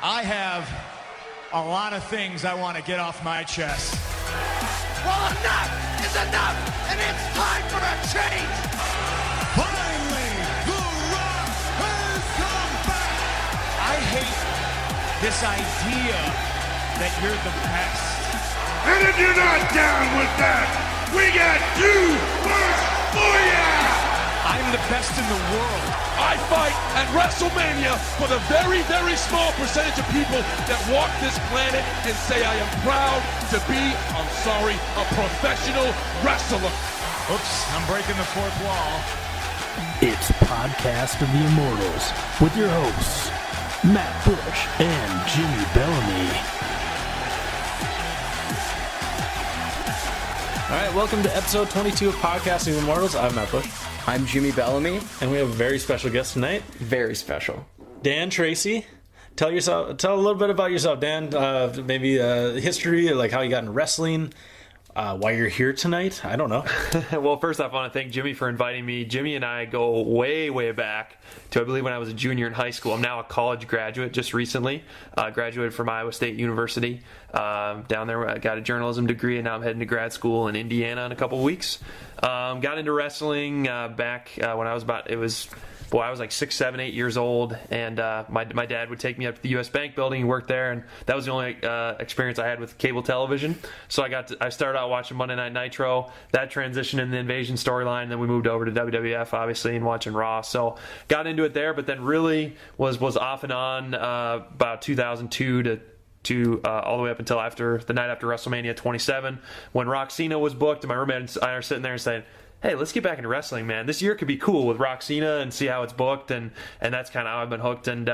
I have a lot of things I want to get off my chest. Well, enough is enough, and it's time for a change. Finally, The Rock has come back. I hate this idea that you're the best. And if you're not down with that, we got two words for ya! I'm the best in the world. I fight at WrestleMania for the very, very small percentage of people that walk this planet and say I am proud to be, I'm sorry, a professional wrestler. Oops, I'm breaking the fourth wall. It's Podcast of the Immortals with your hosts, Matt Bush and Jimmy Bellamy. All right, welcome to episode 22 of Podcast of the Immortals. I'm Matt Bush. I'm Jimmy Bellamy. And we have a very special guest tonight. Very special. Dan Tracy. Tell a little bit about yourself, Dan. Maybe history, like how you got into wrestling, why you're here tonight. I don't know. Well, first off, I want to thank Jimmy for inviting me. Jimmy and I go way, way back to, I believe, when I was a junior in high school. I'm now a college graduate just recently. Graduated from Iowa State University. Down there, I got a journalism degree, and now I'm heading to grad school in Indiana in a couple of weeks. Got into wrestling back when I was I was like 6, 7, 8 years old, and my dad would take me up to the U.S. Bank building. He worked there, and that was the only experience I had with cable television. So I started out watching Monday Night Nitro. That transitioned in the Invasion storyline. Then we moved over to WWF, obviously, and watching Raw. So got into it there, but then really was off and on about 2002 to all the way up until after the night after WrestleMania 27, when Roxina was booked, and my roommate and I are sitting there and saying, hey, let's get back into wrestling, man. This year could be cool with Roxina and see how it's booked, and that's kind of how I've been hooked. And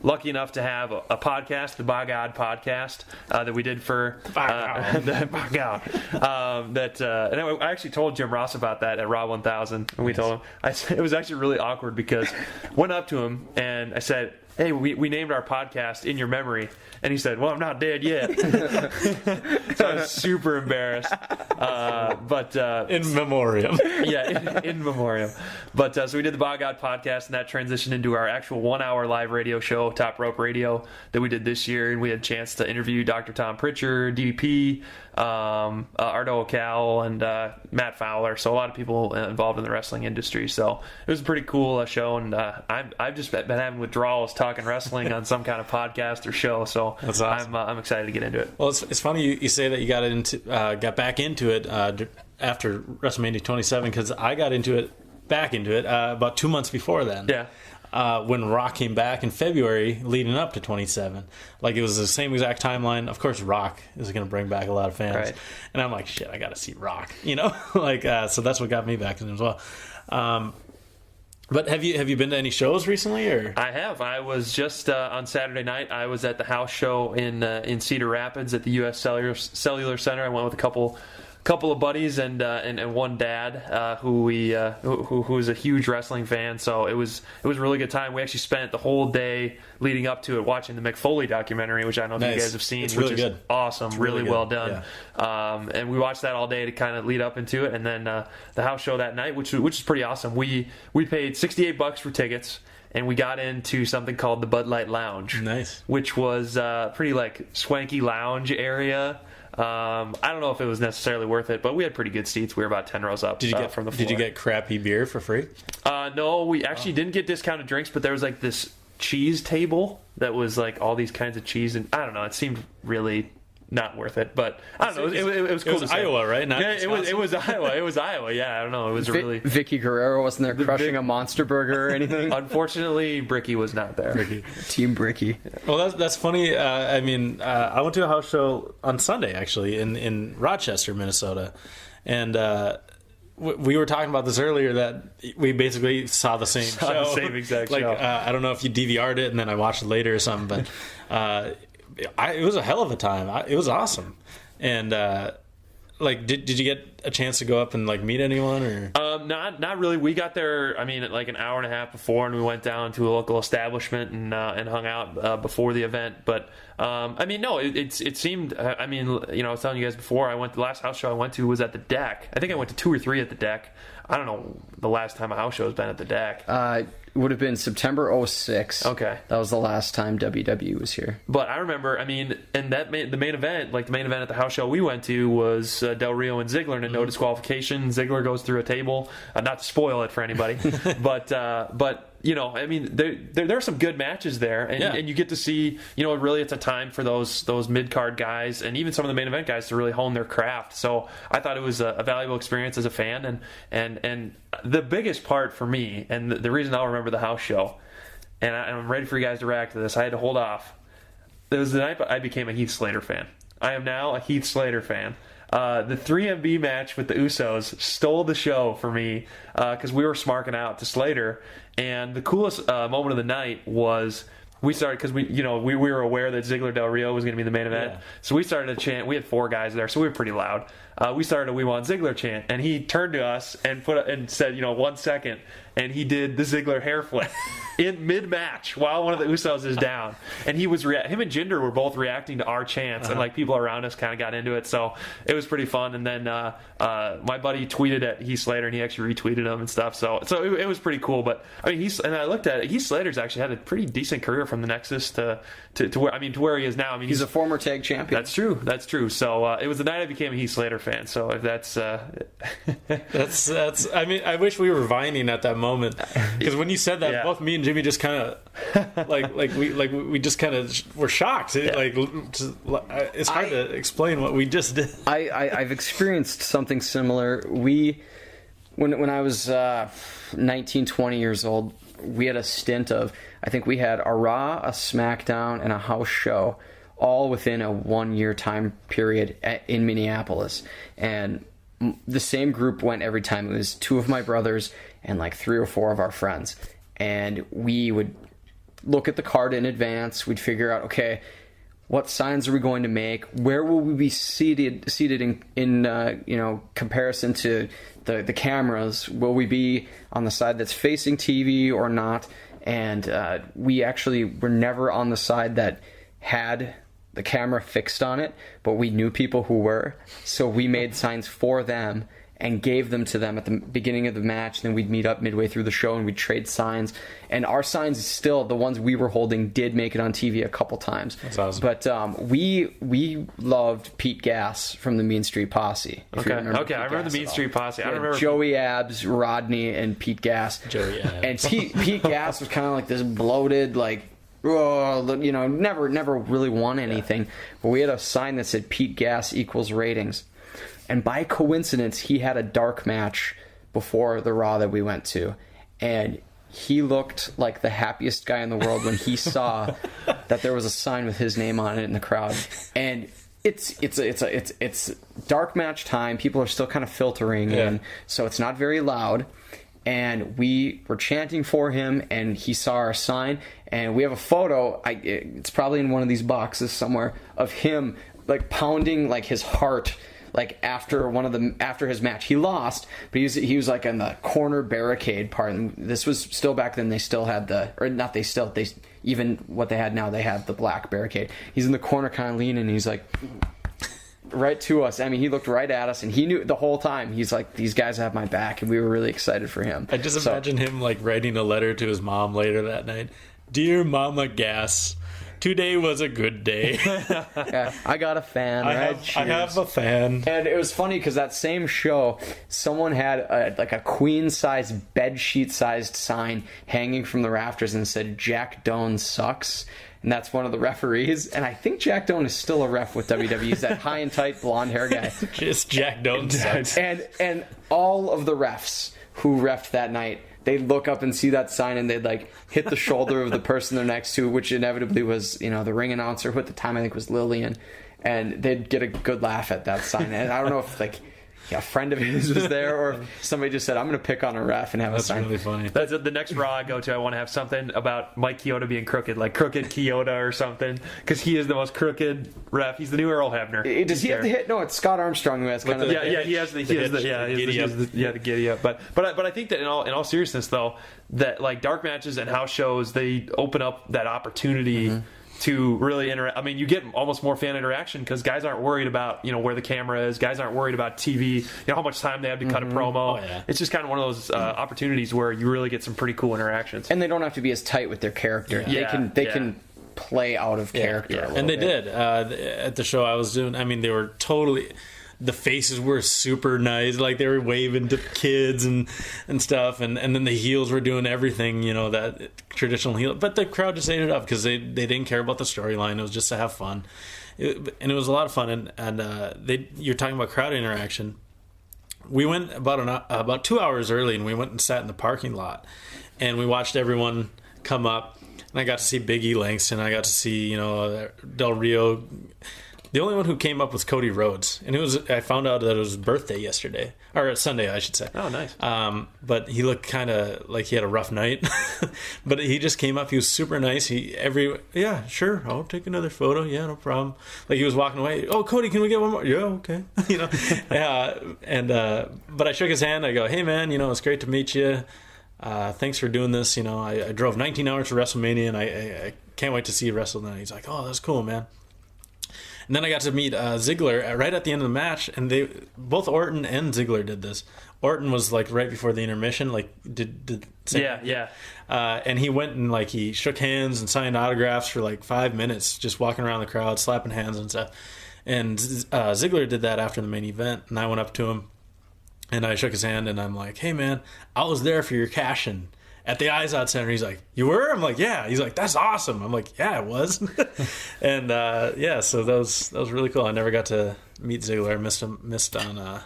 lucky enough to have a podcast, the By God podcast, that we did for By God. And I actually told Jim Ross about that at Raw 1000, and we told him. It was actually really awkward because I went up to him and I said, hey, we named our podcast In Your Memory. And he said, well, I'm not dead yet. So I was super embarrassed. But In memoriam. Yeah, in memoriam. But so we did the By God podcast, and that transitioned into our actual 1-hour live radio show, Top Rope Radio, that we did this year. And we had a chance to interview Dr. Tom Pritchard, DDP, Ardo O'Cal, and Matt Fowler. So a lot of people involved in the wrestling industry. So it was a pretty cool show, and I've just been having withdrawals talking wrestling on some kind of podcast or show. So that's awesome. I'm excited to get into it. Well, it's funny you say that you got back into it after WrestleMania 27, because I got back into it about 2 months before then. Yeah. When Rock came back in February leading up to 27. Like, it was the same exact timeline. Of course, Rock is going to bring back a lot of fans. Right. And I'm like, shit, I got to see Rock, so that's what got me back in as well. But have you been to any shows recently? Or I have. I was just on Saturday night. I was at the house show in Cedar Rapids at the U.S. Cellular Center. I went with a couple of buddies and one dad who's a huge wrestling fan. So it was a really good time. We actually spent the whole day leading up to it watching the McFoley documentary, which I don't know if you guys have seen. It's really good. Awesome, it's really good. well done. Yeah. And we watched that all day to kind of lead up into it, and then the house show that night, which is pretty awesome. We paid $68 for tickets. And we got into something called the Bud Light Lounge. Nice. Which was pretty swanky lounge area. I don't know if it was necessarily worth it, but we had pretty good seats. We were about 10 rows up from the floor. Did you get crappy beer for free? No, we actually didn't get discounted drinks, but there was this cheese table that was all these kinds of cheese, and I don't know, it seemed really not worth it, but I don't know. It was cool. It was Iowa, right? Yeah, it was Iowa. It was Iowa. Yeah, I don't know. It was really. Vicky Guerrero wasn't there crushing a monster burger or anything. Unfortunately, Bricky was not there. Team Bricky. Well, that's funny. I went to a house show on Sunday actually in Rochester, Minnesota, and we were talking about this earlier that we basically saw the same show, the same exact show. I don't know if you DVR'd it and then I watched it later or something, but. It was a hell of a time. It was awesome. And did you get a chance to go up and meet anyone or? Not really. We got there. An hour and a half before, and we went down to a local establishment and hung out before the event. But no, it seemed. I was telling you guys before. The last house show I went to was at the Deck. I think I went to 2 or 3 at the Deck. I don't know the last time a house show has been at the Deck. would have been September 06. Okay. That was the last time WWE was here. But I remember, I mean, and the main event, like the main event at the house show we went to was Del Rio and Ziggler, and no disqualification. Ziggler goes through a table. Not to spoil it for anybody, but you know, I mean, there are some good matches there, and you get to see, you know, really it's a time for those mid card guys and even some of the main event guys to really hone their craft. So I thought it was a valuable experience as a fan, and the biggest part for me, and the reason I'll remember the house show, and I'm ready for you guys to react to this. I had to hold off. It was the night I became a Heath Slater fan. I am now a Heath Slater fan. The 3MB match with the Usos stole the show for me because we were smarking out to Slater, and the coolest moment of the night was we started because we were aware that Ziggler Del Rio was going to be the main event, so we started a chant. We had 4 guys there, so we were pretty loud. We started a "We Want Ziggler" chant, and he turned to us and said, 1 second, and he did the Ziggler hair flip in mid-match while one of the Usos is down, and he was him and Jinder were both reacting to our chants, and like people around us kind of got into it, so it was pretty fun. And then my buddy tweeted at Heath Slater, and he actually retweeted him and stuff, so it was pretty cool. But I mean, I looked at it, Heath Slater's actually had a pretty decent career from the Nexus to where he is now. I mean, he's a former tag champion. That's true. So it was the night I became a Heath Slater fan. So if that's that's. I mean, I wish we were vining at that moment, because when you said that, both me and Jimmy just kind of we just kind of were shocked. It's hard to explain what we just did. I've experienced something similar. When I was 19, 20 years old, we had a stint of, I think we had a Raw, a SmackDown, and a house show, all within a 1-year time period in Minneapolis. And the same group went every time. It was 2 of my brothers and like 3 or 4 of our friends. And we would look at the card in advance. We'd figure out, okay, what signs are we going to make? Where will we be seated in comparison to the cameras? Will we be on the side that's facing TV or not? And we actually were never on the side that had the camera fixed on it, but we knew people who were. So we made signs for them and gave them to them at the beginning of the match. Then we'd meet up midway through the show and we'd trade signs. And our signs, still, the ones we were holding, did make it on TV a couple times. That's awesome. But we loved Pete Gass from the Mean Street Posse. Okay, I remember the Mean Street Posse. I remember Joey Abs, Rodney, and Pete Gass. Joey Abs. And Pete Gass was kind of like this bloated, never really won anything. But we had a sign that said Pete Gass equals ratings. And by coincidence, he had a dark match before the Raw that we went to. And he looked like the happiest guy in the world when he saw that there was a sign with his name on it in the crowd. And it's dark match time. People are still kind of filtering in, so it's not very loud. And we were chanting for him, and he saw our sign. And we have a photo, it's probably in one of these boxes somewhere, of him like pounding like his heart, like after his match. He lost, but he was like in the corner barricade part. And this was still back then. They still had even what they had now, they have the black barricade. He's in the corner kind of leaning, and he's like right to us. I mean, he looked right at us, and he knew the whole time. He's like, these guys have my back, and we were really excited for him. I just imagine him like writing a letter to his mom later that night. Dear Mama Gass, today was a good day. Yeah, I got a fan. I have a fan. And it was funny because that same show, someone had a queen-size, bed-sheet-sized sign hanging from the rafters and said, "Jack Doan sucks." And that's one of the referees. And I think Jack Doan is still a ref with WWE. He's that high and tight blonde hair guy. Just Jack Doan sucks. And all of the refs who refed that night, they'd look up and see that sign, and they'd like hit the shoulder of the person they're next to, which inevitably was, the ring announcer, who at the time I think was Lillian, and they'd get a good laugh at that sign. And I don't know if a friend of his was there, or somebody just said, "I'm going to pick on a ref and have a sign." That's really funny. That's the next Raw I go to. I want to have something about Mike Chioda being crooked, like Crooked Chioda or something, because he is the most crooked ref. He's the new Earl Hebner. Does he have the hit? No, it's Scott Armstrong who has kind of he has the giddy up. But I think that in all seriousness though, that like dark matches and house shows, they open up that opportunity to really interact. I mean, you get almost more fan interaction because guys aren't worried about, where the camera is. Guys aren't worried about TV, how much time they have to cut a promo. Oh, yeah. It's just kind of one of those opportunities where you really get some pretty cool interactions. And they don't have to be as tight with their character. Yeah. They can play out of character. a And they little bit. did at the show I was doing. I mean, they were totally. The faces were super nice, like they were waving to kids and stuff, and then the heels were doing everything, that traditional heel. But the crowd just ate it up because they didn't care about the storyline. It was just to have fun, and it was a lot of fun. And you're talking about crowd interaction. We went about 2 hours early, and we went and sat in the parking lot, and we watched everyone come up. And I got to see Big E Langston. I got to see Del Rio. The only one who came up was Cody Rhodes, and I found out that it was his birthday yesterday, or Sunday, I should say. Oh, nice. But he looked kind of like he had a rough night. But he just came up. He was super nice. Yeah, sure, I'll take another photo. Yeah, no problem. Like he was walking away. Oh, Cody, can we get one more? Yeah, okay. But I shook his hand. I go, hey man, it's great to meet you. Thanks for doing this. I drove 19 hours to WrestleMania, and I can't wait to see you wrestle. And he's like, oh, that's cool, man. And then I got to meet Ziggler right at the end of the match, and both Orton and Ziggler did this. Orton was like right before the intermission, like Yeah. And he went and like he shook hands and signed autographs for like 5 minutes, just walking around the crowd, slapping hands and stuff. And Ziggler did that after the main event, and I went up to him and I shook his hand, and I'm like, "Hey man, I was there for your cash-in at the Eyes Out Center." He's like, "You were?" I'm like, "Yeah." He's like, "That's awesome." I'm like, "Yeah, it was." And so that was really cool. I never got to meet Ziggler. I missed on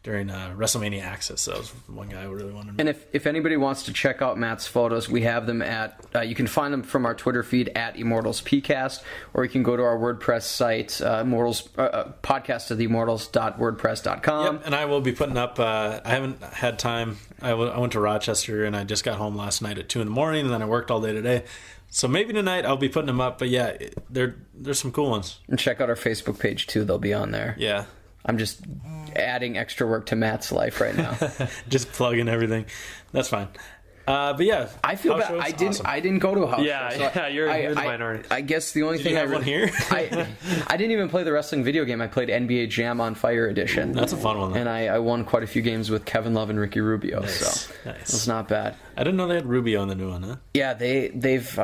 during WrestleMania Access. So that was one guy I really wanted to meet. And if anybody wants to check out Matt's photos, we have them at, you can find them from our Twitter feed at Immortals PCast, or you can go to our WordPress site, podcast of the immortals.wordpress.com. Yep, and I will be putting up, I haven't had time. I went to Rochester, and I just got home last night at 2 a.m, and then I worked all day today. So maybe tonight I'll be putting them up, but yeah, there's some cool ones. And check out our Facebook page too, they'll be on there. Yeah. I'm just adding extra work to Matt's life right now. Just plugging everything. That's fine. But yeah, I feel bad. I didn't go to a house show. So you're the minority. I guess the only thing I one here. I didn't even play the wrestling video game. I played NBA Jam on Fire Edition. That's a fun one, though. And I won quite a few games with Kevin Love and Ricky Rubio. Nice. So it was not bad. I didn't know they had Rubio in the new one, huh? Yeah, they've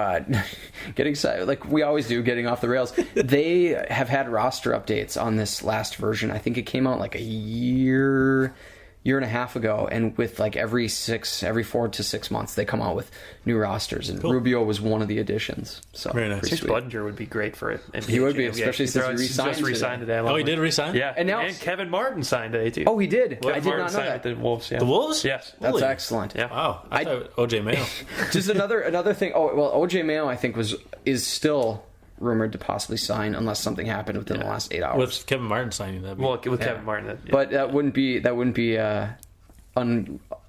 getting excited like we always do, getting off the rails. They have had roster updates on this last version. I think it came out like a year and a half ago, and with like every 4 to 6 months they come out with new rosters, and cool. Rubio was one of the additions. So very nice. Chris Budinger would be great for it. He would be, especially since he just resigned today. Oh, he did resign? Yeah, and Kevin Martin signed today too. Oh, he did. Well, I did not know that. The Wolves. Yeah. The Wolves? Yes, that's excellent. Yeah. Wow. I thought OJ Mayo. Just another thing. Oh well, OJ Mayo I think is still rumored to possibly sign unless something happened within the last 8 hours. With Kevin Martin signing that. With Kevin Martin. But that wouldn't be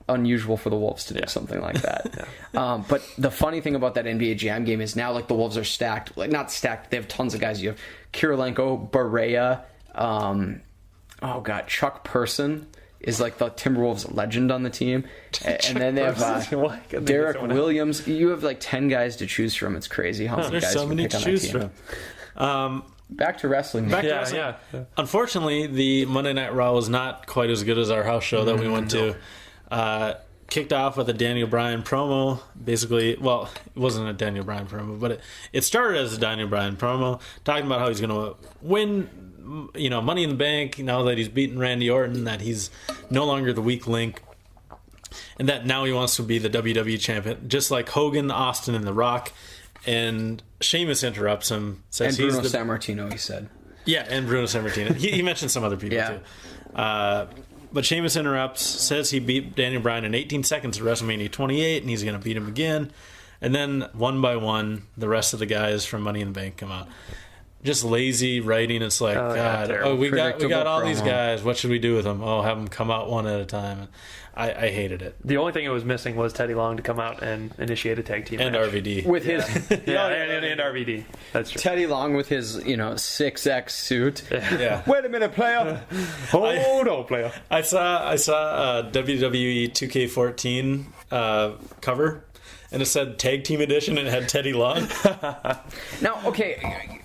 unusual for the Wolves to do something like that. But the funny thing about that NBA Jam game is now like the Wolves are stacked. Like not stacked, they have tons of guys. You have Kirilenko, Barea, Chuck Person is like the Timberwolves legend on the team. And then they have Derek Williams. You have like 10 guys to choose from. It's crazy how many guys you can pick on that team. Back to wrestling. Yeah. Unfortunately, the Monday Night Raw was not quite as good as our house show that we went to. Kicked off with a Daniel Bryan promo. Basically, well, it wasn't a Daniel Bryan promo, but it started as a Daniel Bryan promo, talking about how he's going to win, Money in the Bank now that he's beaten Randy Orton, that he's no longer the weak link, and that now he wants to be the WWE champion, just like Hogan, Austin, and The Rock. And Sheamus interrupts him. Says and Bruno Sammartino, he said. Yeah, and Bruno Sammartino. he mentioned some other people, too. But Sheamus interrupts, says he beat Daniel Bryan in 18 seconds at WrestleMania 28, and he's going to beat him again. And then, one by one, the rest of the guys from Money in the Bank come out. Just lazy writing. It's like, we got all these guys. What should we do with them? Oh, have them come out one at a time. I hated it. The only thing it was missing was Teddy Long to come out and initiate a tag team and match. RVD with his and RVD. That's true. Teddy Long with his 6X suit. Yeah. Wait a minute, player. Hold on, player. I saw a WWE 2K14 cover, and it said Tag Team Edition and it had Teddy Long. Now, okay,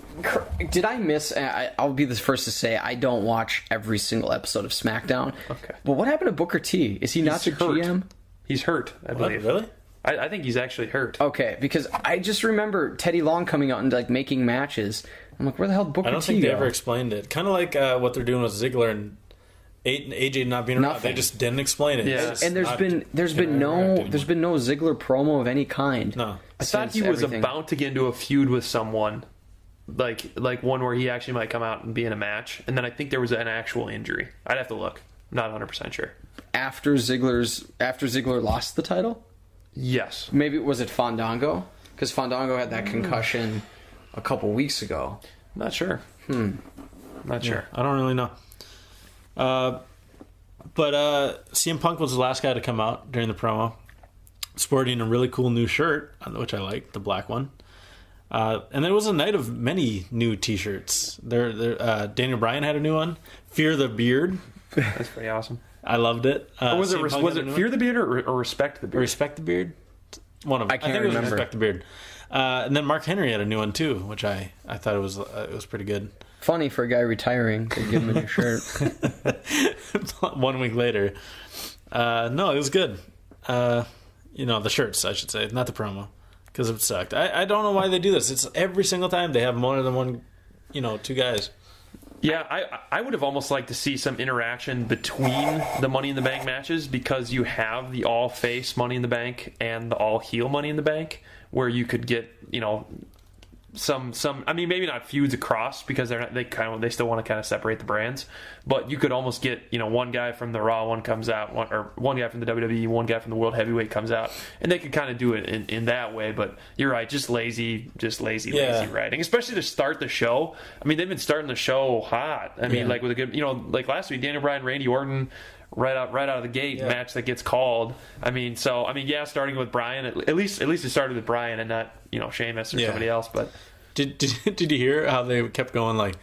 did I miss? I'll be the first to say I don't watch every single episode of SmackDown. Okay. But what happened to Booker T? Is he not the hurt. GM? He's hurt, I believe. Really? I think he's actually hurt. Okay, because I just remember Teddy Long coming out and like making matches. I'm like, where the hell did Booker T I don't think they go? ever explained it. Kind of like what they're doing with Ziggler and AJ not being around. Nothing. They just didn't explain it. Yeah. It's And there's not been no Ziggler promo of any kind. No. I thought he was about to get into a feud with someone, like one where he actually might come out and be in a match, and then I think there was an actual injury. I'd have to look. I'm not 100% sure. After Ziggler lost the title. Yes. Maybe was it Fandango? Because Fandango had that concussion a couple weeks ago. Not sure. Not sure. I don't really know. But CM Punk was the last guy to come out during the promo, sporting a really cool new shirt, which I like, the black one. And it was a night of many new T-shirts. Daniel Bryan had a new one, Fear the Beard. That's pretty awesome. I loved it. Was CM Punk it had a new Fear one. the Beard or Respect the Beard? Respect the Beard? One of them. I can't think it was remember. Respect the Beard. And then Mark Henry had a new one too, which I thought it was pretty good. Funny for a guy retiring to give him a new shirt. 1 week later. No, it was good. The shirts, I should say, not the promo, because it sucked. I don't know why they do this. It's every single time they have more than one, two guys. Yeah, I would have almost liked to see some interaction between the Money in the Bank matches, because you have the all face Money in the Bank and the all heel Money in the Bank, where you could get some I mean, maybe not feuds across, because they still want to kind of separate the brands, but you could almost get one guy from the Raw one comes out, one guy from the WWE, one guy from the World Heavyweight comes out, and they could kind of do it in that way. But you're right, just lazy writing, especially to start the show. I mean, they've been starting the show hot. I mean, like with a good, like last week, Daniel Bryan, Randy Orton. Right out of the gate, match that gets called. I mean, starting with Bryan, at least it started with Bryan and not Sheamus or somebody else. But did you hear how they kept going, like,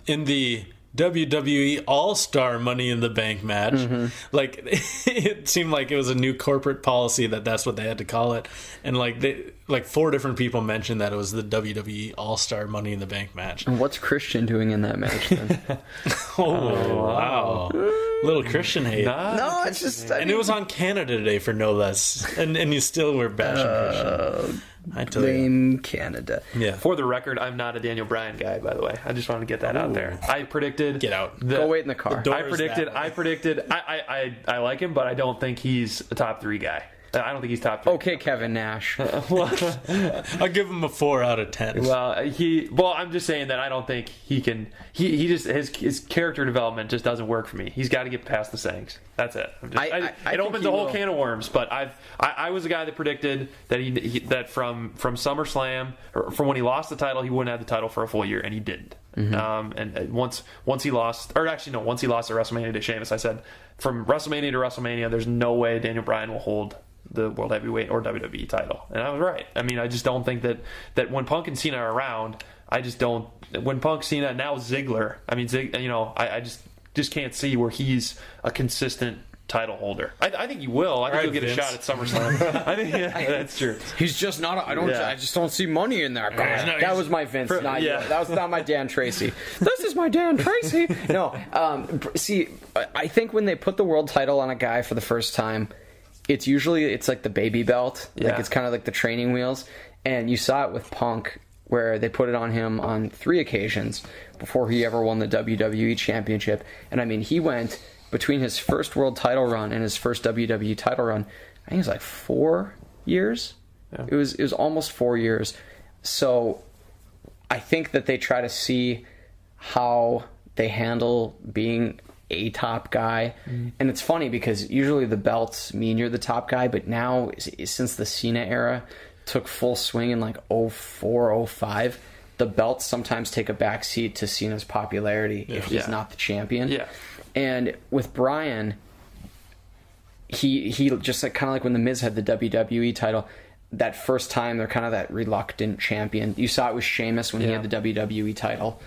in the WWE All-Star Money in the Bank match? Mm-hmm. Like, it seemed like it was a new corporate policy that's what they had to call it, and like 4 different people mentioned that it was the WWE All-Star Money in the Bank match. And what's Christian doing in that match then? Oh, wow. Little Christian hate. No, it's just... And it was on Canada Day for no less. And you still were bashing Christian. I tell you. Blame Canada. Yeah. for the record, I'm not a Daniel Bryan guy, by the way. I just wanted to get that out there. I predicted... Get out. Go wait in the car. door I is predicted... that way. I like him, but I don't think he's a top 3 guy. I don't think he's top 3. Okay, Kevin Nash. I'll give him a 4 out of 10. Well, I'm just saying that I don't think he can. He just his character development just doesn't work for me. He's got to get past the sayings. That's it. I it think opens he a whole will. can of worms. But I was the guy that predicted that that from SummerSlam, or from when he lost the title, he wouldn't have the title for a full year, and he didn't. And once he lost, once he lost at WrestleMania to Sheamus, I said from WrestleMania to WrestleMania, there's no way Daniel Bryan will hold the World Heavyweight or WWE title. And I was right. I mean, I just don't think that when Punk and Cena are around, I just don't. When Punk, Cena, now Ziggler, I mean, I just can't see where he's a consistent title holder. I think he will. I think he'll get a shot at SummerSlam. I think that's true. He's just not. I just don't see money in there. That was my Vince, not you. That was not my Dan Tracy. This is my Dan Tracy. No, see, I think when they put the world title on a guy for the first time, it's like the baby belt. Yeah. Like it's kind of like the training wheels. And you saw it with Punk, where they put it on him on 3 occasions before he ever won the WWE Championship. And I mean, he went between his first world title run and his first WWE title run, I think it was like 4 years. Yeah. It was almost 4 years. So I think that they try to see how they handle being a top guy. And it's funny because usually the belts mean you're the top guy, but now since the Cena era took full swing in like 04, 05, the belts sometimes take a backseat to Cena's popularity if he's not the champion. Yeah. And with Bryan, he just like kind of like when the Miz had the WWE title, that first time they're kind of that reluctant champion. You saw it with Sheamus when he had the WWE title.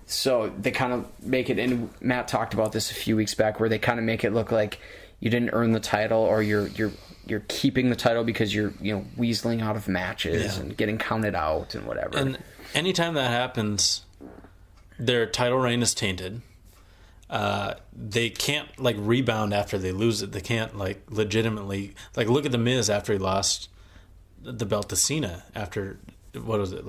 So they kind of make it, and Matt talked about this a few weeks back, where they kind of make it look like you didn't earn the title, or you're keeping the title because you're weaseling out of matches and getting counted out and whatever. And anytime that happens, their title reign is tainted. They can't rebound after they lose it. They can't legitimately look at the Miz after he lost the belt to Cena after what was it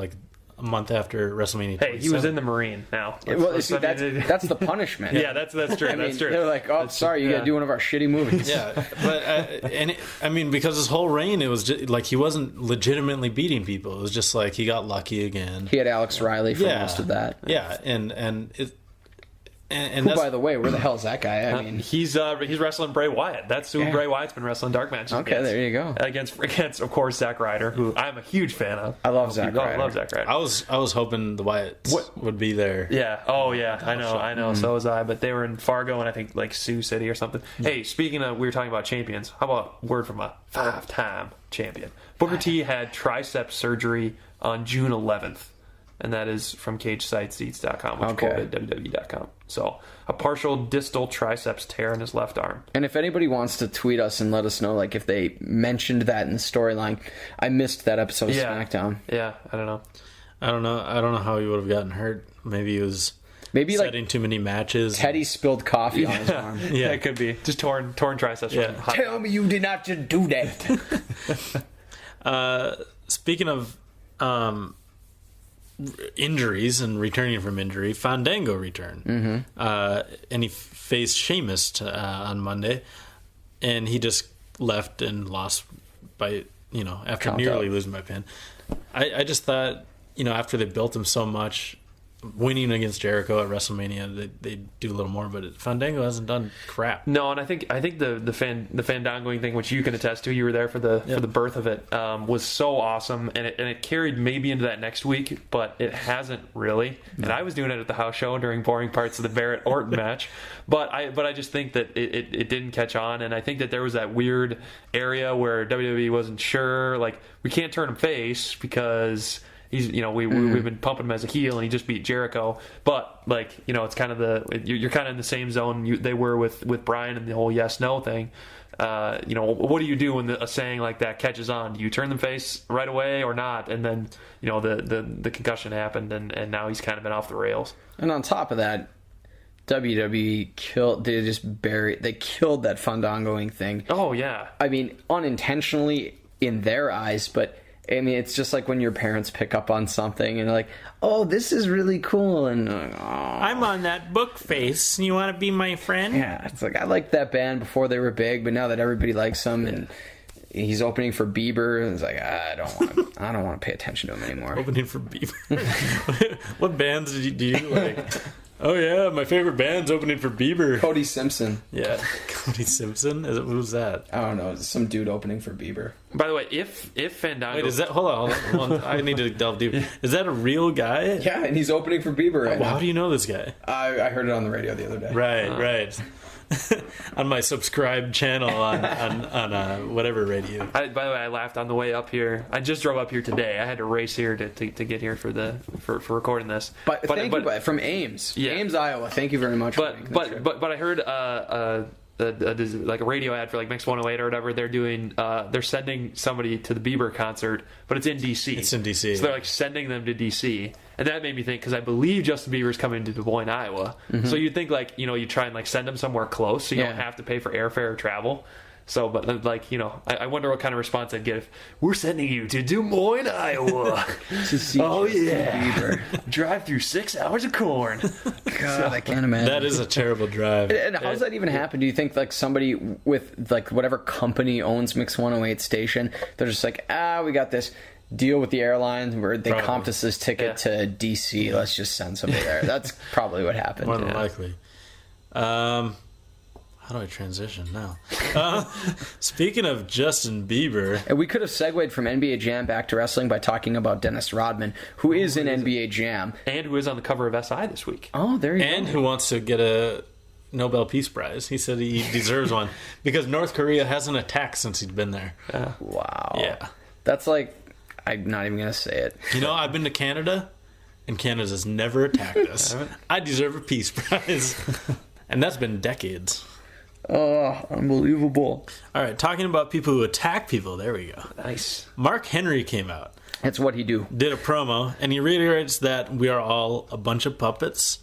a month after WrestleMania. Hey, he was in the Marine now. Well, see, that's the punishment. Yeah, that's true. That's true. They're like, oh, sorry, you got to do one of our shitty movies. Yeah, but because his whole reign, it was just, he wasn't legitimately beating people. It was just he got lucky again. He had Alex Riley for most of that. Yeah, and who, by the way, where the hell is that guy? I mean, he's wrestling Bray Wyatt. That's who Bray Wyatt's been wrestling dark matches. Okay, against. there you go. Against of course Zack Ryder, who I'm a huge fan of. I love Zack Ryder. Love Zack Ryder. I was hoping the Wyatts would be there. Yeah. Oh yeah. I know. So was I. But they were in Fargo and I think Sioux City or something. Hey, speaking of, we were talking about champions. How about a word from a 5-time champion? Booker T had tricep surgery on June 11th. And that is from CageSideSeats.com, which quoted WWE.com. So, a partial distal triceps tear in his left arm. And if anybody wants to tweet us and let us know, if they mentioned that in the storyline, I missed that episode of SmackDown. Yeah, I don't know. I don't know how he would have gotten hurt. Maybe he was setting too many matches. Teddy spilled coffee on his arm. Yeah, it could be. Just torn triceps. Yeah. Tell me you did not just do that. Speaking of injuries and returning from injury, Fandango returned. And he faced Sheamus on Monday, and he just left and lost by after nearly losing by pin. I just thought after they built him so much, winning against Jericho at WrestleMania, they do a little more, but Fandango hasn't done crap. No, and I think the Fandangoing thing, which you can attest to, you were there for the birth of it, was so awesome, and it carried maybe into that next week, but it hasn't really. No. And I was doing it at the house show during boring parts of the Barrett Orton match, but I just think that it didn't catch on, and I think that there was that weird area where WWE wasn't sure, we can't turn him face because he's, we've been pumping him as a heel, and he just beat Jericho. But it's kind of you're kind of in the same zone they were with Bryan and the whole yes/no thing. What do you do when a saying like that catches on? Do you turn them face right away or not? And then the concussion happened, and now he's kind of been off the rails. And on top of that, WWE killed that Fandangoing thing. Oh yeah. I mean, unintentionally in their eyes, but I mean, it's just like when your parents pick up on something and they're like, oh, this is really cool. And I'm on that book face. You want to be my friend? Yeah, it's I liked that band before they were big, but now that everybody likes them and he's opening for Bieber, and it's I don't want to pay attention to him anymore. Opening for Bieber? What bands do you like? Oh yeah, my favorite band's opening for Bieber. Cody Simpson. Yeah, Cody Simpson. Who's that? I don't know. It's some dude opening for Bieber. By the way, if Fandango, wait, is that? Hold on. I need to delve deep. Is that a real guy? Yeah, and he's opening for Bieber right now. How do you know this guy? I heard it on the radio the other day. Right. On my subscribed channel on whatever radio. By the way, I laughed on the way up here. I just drove up here today. I had to race here to get here for recording this. But thank you from Ames, Ames, Iowa. Thank you very much. But I heard a radio ad for Mix 108 or whatever. They're sending somebody to the Bieber concert, but it's in DC. It's in DC. So they're sending them to DC. And that made me think, because I believe Justin Bieber's coming to Des Moines, Iowa. Mm-hmm. So you'd think you try and send him somewhere close so you don't have to pay for airfare or travel. So, but I wonder what kind of response I'd get if we're sending you to Des Moines, Iowa to see Bieber. Drive through 6 hours of corn. God, I can't imagine. That is a terrible drive. And how does that even happen? Do you think somebody with whatever company owns Mix 108 station, they're just we got this deal with the airlines where they comped us this ticket to DC. Let's just send somebody there. That's probably what happened. More than likely. How do I transition now? Speaking of Justin Bieber, and we could have segued from NBA Jam back to wrestling by talking about Dennis Rodman, who is in NBA Jam and who is on the cover of SI this week. Oh, there you go. And who wants to get a Nobel Peace Prize. He said he deserves one because North Korea hasn't attacked since he's been there. Wow. Yeah. That's I'm not even going to say it. I've been to Canada, and Canada's never attacked us. I deserve a Peace Prize. And that's been decades. Oh, unbelievable. All right, talking about people who attack people. There we go. Nice. Mark Henry came out, That's what he do. did a promo, and he reiterates that we are all a bunch of puppets.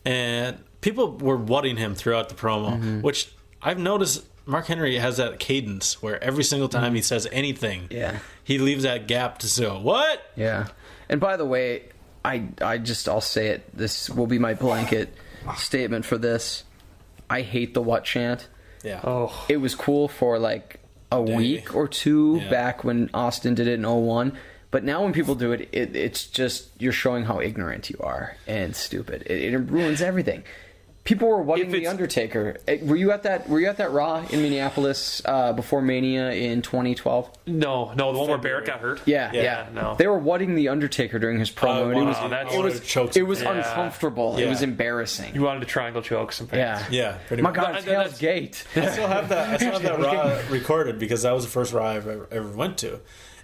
And people were wutting him throughout the promo, which I've noticed Mark Henry has that cadence where every single time he says anything, he leaves that gap to say, what? Yeah. And by the way, I'll say it. This will be my blanket statement for this. I hate the what chant. Yeah. Oh, It was cool for like a week or two back when Austin did it in 01. But now when people do it, it's just you're showing how ignorant you are and stupid. It ruins everything. People were wanting the Undertaker. Were you at that Raw in Minneapolis before Mania in 2012? no, the one where Barrett got hurt. Yeah. No. They were wanting the Undertaker during his promo. And it was uncomfortable. Yeah. It was embarrassing. You wanted to triangle choke some fans. Yeah. Pretty My much. God, it's Hell's Gate. I still have that Raw recorded because that was the first Raw I ever went to,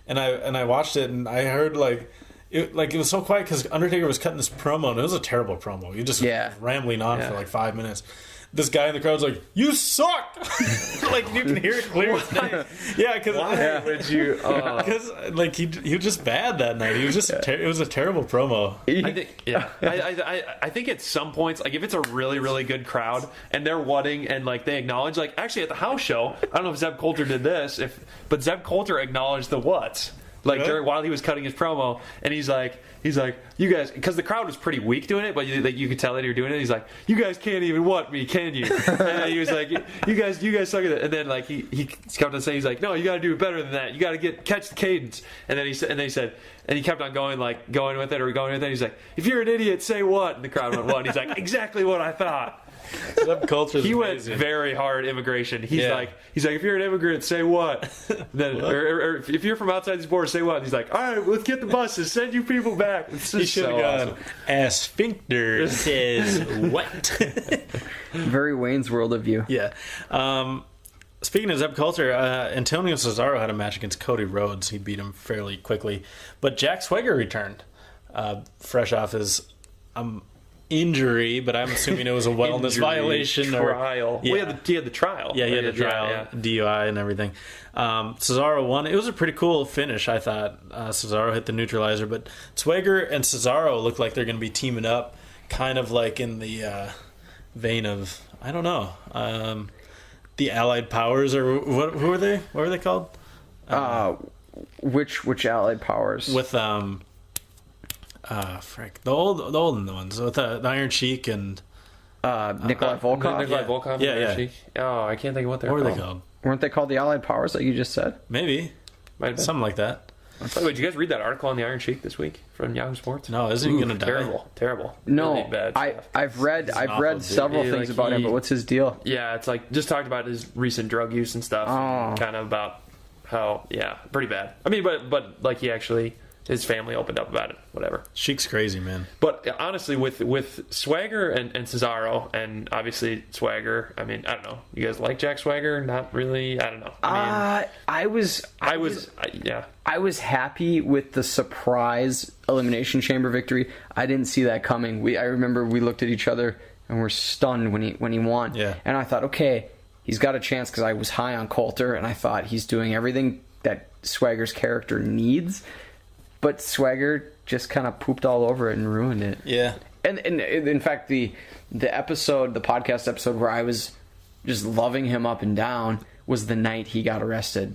and I watched it and I heard it was so quiet because Undertaker was cutting this promo and it was a terrible promo. He just rambling on for like 5 minutes. This guy in the crowd's like, "You suck!" Like you can hear it clear as day. Yeah, because Would you? because he was just bad that night. He was just it was a terrible promo. I think I think at some points, like if it's a really really good crowd and they're wutting and like they acknowledge, like actually at the house show, I don't know if Zeb Coulter did this, but Zeb Coulter acknowledged the whats. Like while he was cutting his promo, and he's like, you guys, because the crowd was pretty weak doing it, but you could tell that you're doing it. He's like, you guys can't even what me, can you? And he was like, you guys suck at it. And then like he kept on saying, he's like, no, you got to do it better than that. You got to catch the cadence. And then he said, and he kept on going with it. He's like, if you're an idiot, say what? And the crowd went what? And he's like, exactly what I thought. He went very hard immigration. He's like, if you're an immigrant, say what? Then, or if you're from outside these borders, say what? And he's like, all right, let's get the buses, send you people back. He should have gone. Awesome. A sphincter says what? Very Wayne's World of you. Yeah. Speaking of Zeb Coulter, Antonio Cesaro had a match against Cody Rhodes. He beat him fairly quickly, but Jack Swagger returned, fresh off his injury, but I'm assuming it was a wellness violation trial. He had the trial. Yeah, he had a trial, DUI and everything. Cesaro won. It was a pretty cool finish, I thought. Cesaro hit the neutralizer, but Swagger and Cesaro look like they're going to be teaming up, kind of like in the vein of, I don't know, the Allied Powers, or who are they? What were they called? Which Allied Powers? With the olden ones with the Iron Sheik and Nikolai Volkov. Nikolai Volkov. Yeah. Oh, I can't think of what they're what called. were they called? Weren't they called the Allied Powers, like you just said? Maybe. Might have been. Something like that. By the way, did you guys read that article on the Iron Sheik this week from Yahoo Sports? No, isn't he going to die? Terrible. No, really bad stuff. I've read several things about him, but what's his deal? Yeah, it's like just talked about his recent drug use and stuff. Kind of about how pretty bad. I mean, but like he actually. His family opened up about it, whatever. Sheik's crazy, man. But honestly, with Swagger and Cesaro, and obviously Swagger, I mean, I don't know. You guys like Jack Swagger? Not really. I don't know. I was happy with the surprise Elimination Chamber victory. I didn't see that coming. I remember we looked at each other and were stunned when he won. Yeah. And I thought, okay, he's got a chance because I was high on Coulter, and I thought he's doing everything that Swagger's character needs. But Swagger just kind of pooped all over it and ruined it. Yeah. And in fact, the podcast episode where I was just loving him up and down was the night he got arrested.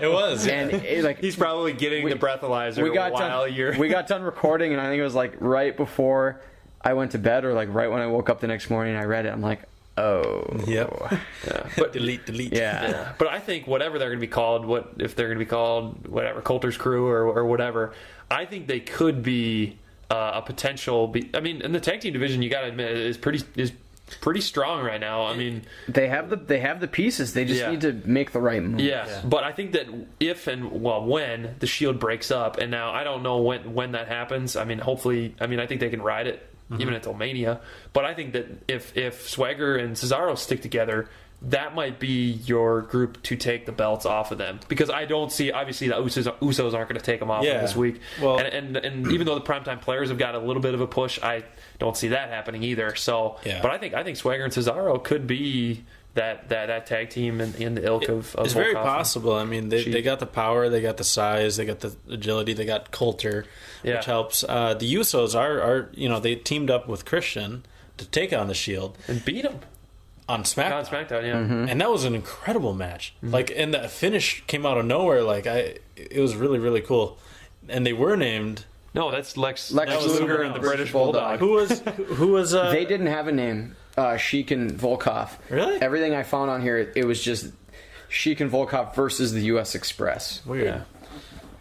It was. And he's probably getting the breathalyzer we got done recording, and I think it was like right before I went to bed, or like right when I woke up the next morning, I read it. I'm like, oh. Yep. Yeah. But delete. Yeah. But I think whatever they're going to be called, if they're going to be called whatever, Coulter's crew or whatever, I think they could be a potential. I mean, in the tag team division, you got to admit, is pretty strong right now. I mean, they have the pieces. They just need to make the right move. Yeah. But I think that when the Shield breaks up, and now I don't know when that happens. I mean, hopefully, I think they can ride it. Mm-hmm. Even until Mania. But I think that if Swagger and Cesaro stick together, that might be your group to take the belts off of them. Because I don't see, obviously, the Usos aren't going to take them off this week. Well, and even though the primetime players have got a little bit of a push, I don't see that happening either. So, but I think Swagger and Cesaro could be that tag team in the ilk of It's very Volkov. possible. I mean, they got the power, they got the size, they got the agility, they got Coulter, which helps. The Usos are they teamed up with Christian to take on the Shield and beat him on SmackDown. On SmackDown, yeah. And that was an incredible match. Like, and the finish came out of nowhere. Like, it was really, really cool. And they were named. No, that's Lex Luger and the British Bulldog. Who was? They didn't have a name. Sheik and Volkov. Really? Everything I found on here, it was just Sheik and Volkov versus the U.S. Express. Weird. Yeah.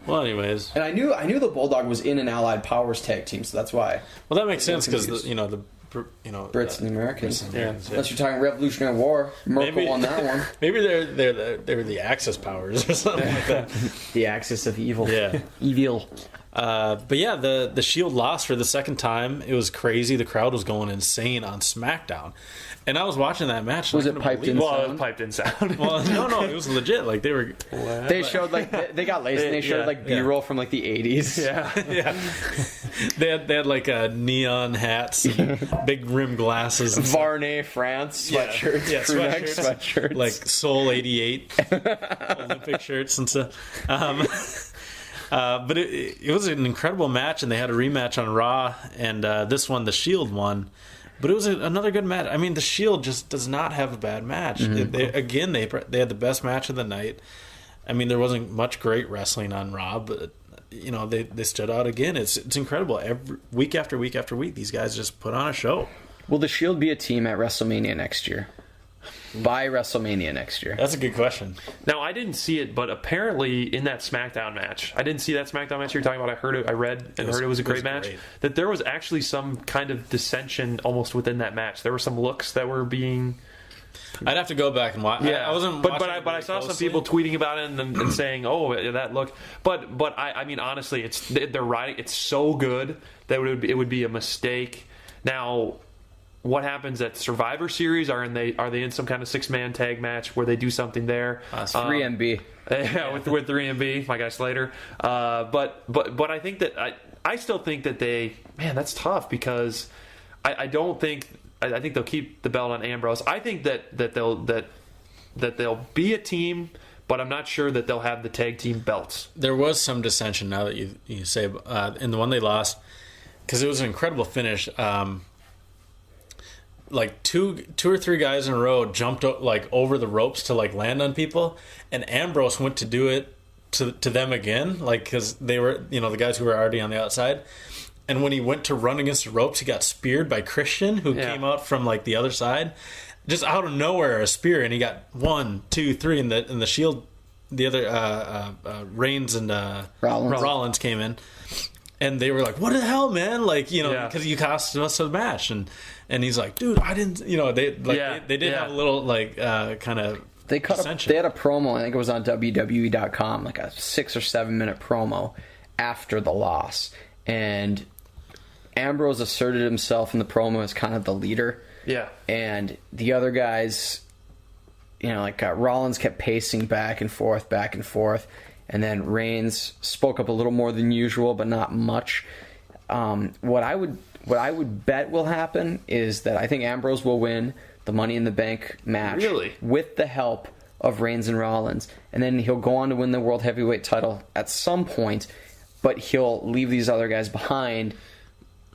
Well, anyways. And I knew the Bulldog was in an Allied Powers tag team, so that's why. Well, that makes sense because confused. Brits and the Americans. Yeah. Unless you're talking Revolutionary War, Merkel on that one. Maybe they're the Axis powers or something like that. The Axis of Evil. Yeah. Evil. But yeah, the Shield lost for the second time. It was crazy. The crowd was going insane on SmackDown, and I was watching that match. Was it piped in? Well, it was piped in sound. Well, no, it was legit. Like they were. They showed they got laced and they showed B-roll from like the 80s. Yeah. They had like neon hats, and big rim glasses, and Varney, France sweatshirts, yeah, sweatshirts, like Soul 88 Olympic shirts and stuff. But it was an incredible match, and they had a rematch on Raw, and this one, the Shield won. But it was another good match. I mean, the Shield just does not have a bad match. Mm-hmm. They had the best match of the night. I mean, there wasn't much great wrestling on Raw, but they stood out again. It's incredible. Week after week after week, these guys just put on a show. Will the Shield be a team at WrestleMania next year? By WrestleMania next year. That's a good question. Now, I didn't see it, but apparently in that SmackDown match, I didn't see that SmackDown match you're talking about. I read and heard it was a great match. That there was actually some kind of dissension almost within that match. There were some looks that were being. I'd have to go back and watch. Yeah, I wasn't. But I saw some people tweeting about it and saying, "Oh, that look." But I mean, honestly, they're writing. It's so good that it would be a mistake. Now, what happens at Survivor Series? Are they in some kind of 6-man tag match where they do something there? 3MB. Yeah, with 3MB, my guy Slater. But I think that I still think that that's tough because I think they'll keep the belt on Ambrose. I think that they'll be a team, but I'm not sure that they'll have the tag team belts. There was some dissension now that you say in the one they lost because it was an incredible finish. Like two or three guys in a row jumped like over the ropes to like land on people, and Ambrose went to do it to them again, like because they were the guys who were already on the outside. And when he went to run against the ropes, he got speared by Christian, who came out from like the other side, just out of nowhere, a spear, and he got 1, 2, 3, and the Shield, the other Reigns and Rollins came in, and they were like, "What the hell, man?" Like because you cost us a match, and he's like, "Dude, I didn't." They did have a little like kind of. They had a promo. I think it was on WWE.com, like a 6 or 7 minute promo after the loss, and Ambrose asserted himself in the promo as kind of the leader. Yeah. And the other guys, Rollins kept pacing back and forth, and then Reigns spoke up a little more than usual, but not much. What I would bet will happen is that I think Ambrose will win the Money in the Bank match. Really? With the help of Reigns and Rollins. And then he'll go on to win the World Heavyweight title at some point, but he'll leave these other guys behind,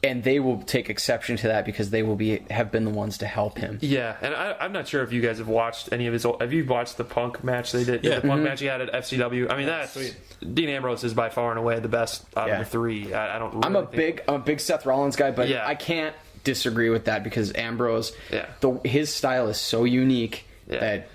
and they will take exception to that because they have been the ones to help him. Yeah, and I'm not sure if you guys have watched any of his. Have you watched the Punk match they did? Yeah. The Punk match he had at FCW. I mean, that's sweet. Dean Ambrose is by far and away the best out of the three. I don't. Really I'm a big Seth Rollins guy, but Yeah. I can't disagree with that because Ambrose, Yeah. his style is so unique Yeah. that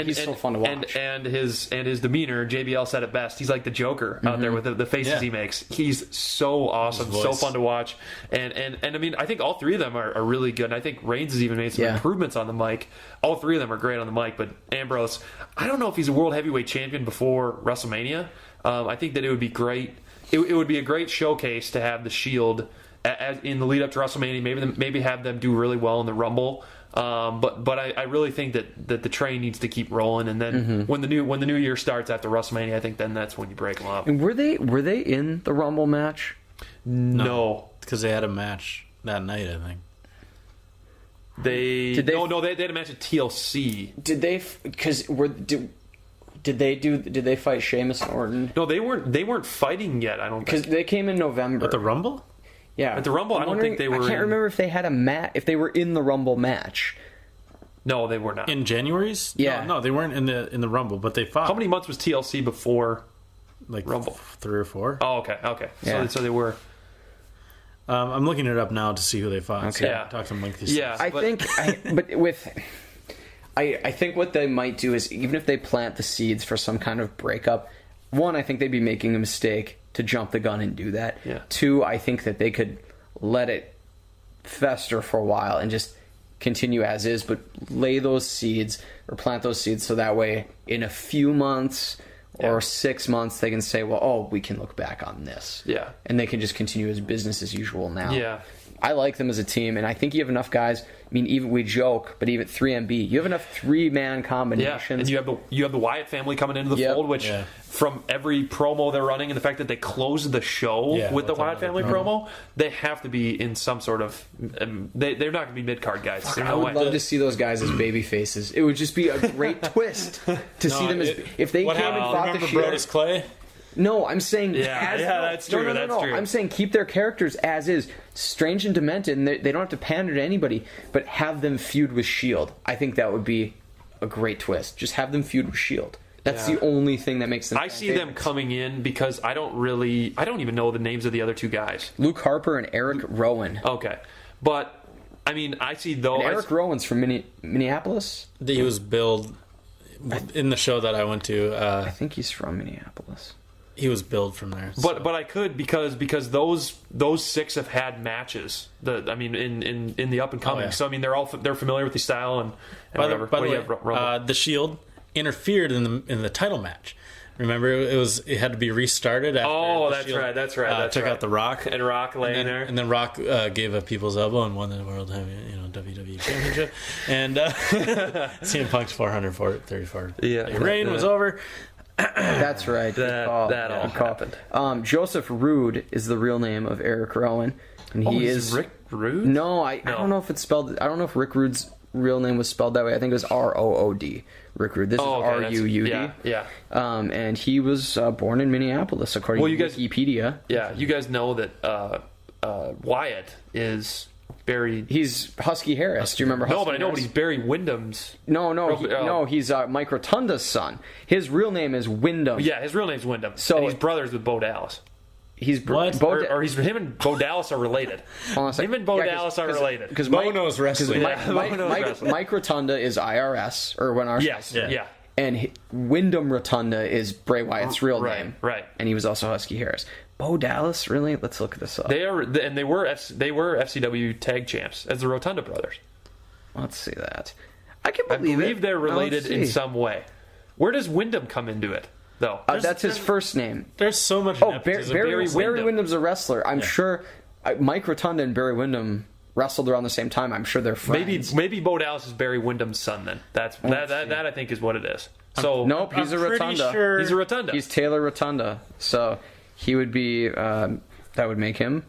he's so fun to watch. And his demeanor, JBL said it best. He's like the Joker out there with the faces he makes. He's so awesome, so fun to watch. And I mean, I think all three of them are really good. And I think Reigns has even made some improvements on the mic. All three of them are great on the mic. But Ambrose, I don't know if he's a world heavyweight champion before WrestleMania. I think that it would be great. It would be a great showcase to have the Shield in the lead up to WrestleMania. Maybe have them do really well in the Rumble. But I really think that the train needs to keep rolling, and then when the new year starts after WrestleMania, I think then that's when you break them up. And were they in the Rumble match? No, because they had a match that night, I think. Did they? No, they had a match at TLC. Did they? Because did they fight Sheamus and Orton? No, they weren't fighting yet. I don't Because think. they came in November At the Rumble? Yeah, At the Rumble, I don't think they were I can't in- remember if they had a match. If they were in the Rumble match. No, they were not. In January's? Yeah. No, they weren't in the Rumble, but they fought. How many months was TLC before? Like Rumble? 3 or 4. Oh, okay. Yeah. So they were. I'm looking it up now to see who they fought. Okay. So Yeah. talk some lengthy Yeah. stuff. I think what they might do is, even if they plant the seeds for some kind of breakup, one, I think they'd be making a mistake to jump the gun and do that. Yeah. Two, I think that they could let it fester for a while and just continue as is, but lay those seeds or plant those seeds so that way in a few months or 6 months they can say, well, oh, we can look back on this. Yeah. And they can just continue as business as usual now. Yeah. I like them as a team, and I think you have enough guys. I mean, even we joke, but even 3MB, you have enough 3-man Yeah, combinations. and you have the Wyatt family coming into the Yep. fold, which from every promo they're running, and the fact that they closed the show with the Wyatt family promo, they have to be in some sort of. They're not going to be mid card guys. There's I no would way. love to see those guys as baby faces. It would just be a great twist to see them as if they what came and happened? fought the Remember Shield. Brodus Clay? No, I'm saying Yeah, that's true, that's true. I'm saying keep their characters as is, strange and demented, and they don't have to pander to anybody, but have them feud with Shield. I think that would be a great twist. Just have them feud with Shield. That's Yeah. the only thing that makes them. I see them coming in because I don't even know the names of the other two guys. Luke Harper and Eric Rowan. Okay, but I mean, I see though. And Eric Rowan's from Minneapolis. He was billed in the show that I went to. I think he's from Minneapolis. He was billed from there. So. But I could because those 6 have had matches. In the up and coming. Oh, yeah. So I mean they're familiar with the style and whatever. By the What do way, you have, Rumble? the Shield interfered in the title match. Remember, it had to be restarted. After Oh, the that's Shield, right. That's right. That's took right. out the Rock and Rock laying there. and then Rock gave a people's elbow and won the World Heavy, WWE Championship. And CM Punk's 434 reign was over. That's right. That all happened. Joseph Rude is the real name of Eric Rowan, and he is Rick Rude. No, I don't know if it's spelled. I don't know if Rick Rude's real name was spelled that way. I think it was Rood. Rick Rude. This is Ruud. Yeah. And he was born in Minneapolis, according to Wikipedia. Yeah, you guys know that Wyatt is buried. He's Husky Harris. Do you remember Husky No, but I know, Harris? but he's Barry Windham's. No, he's Mike Rotunda's son. His real name is Wyndham. Yeah, his real name's Wyndham. So- and he's brothers with Bo Dallas. He's What? Or him and Bo Dallas are related. Him and Bo Dallas are related. Because Bo knows wrestling. Mike Rotunda is IRS, or when our Yes, yeah. and Wyndham Rotunda is Bray Wyatt's real name. Right. And he was also Husky Harris. Bo Dallas, really? Let's look this up. They were FCW tag champs as the Rotunda brothers. Let's see that. I can I believe believe it. they're Now, let's related in see. some way. Where does Wyndham come into it, though? That's his first name. There's so much. Oh, nepotism. Barry Windham. Windham's a wrestler. I'm sure Mike Rotunda and Barry Windham wrestled around the same time. I'm sure they're friends. Maybe Bo Dallas is Barry Wyndham's son. Then that I think is what it is. So Nope, he's a pretty Rotunda. sure- he's a Rotunda. He's Taylor Rotunda. So he would be, that would make him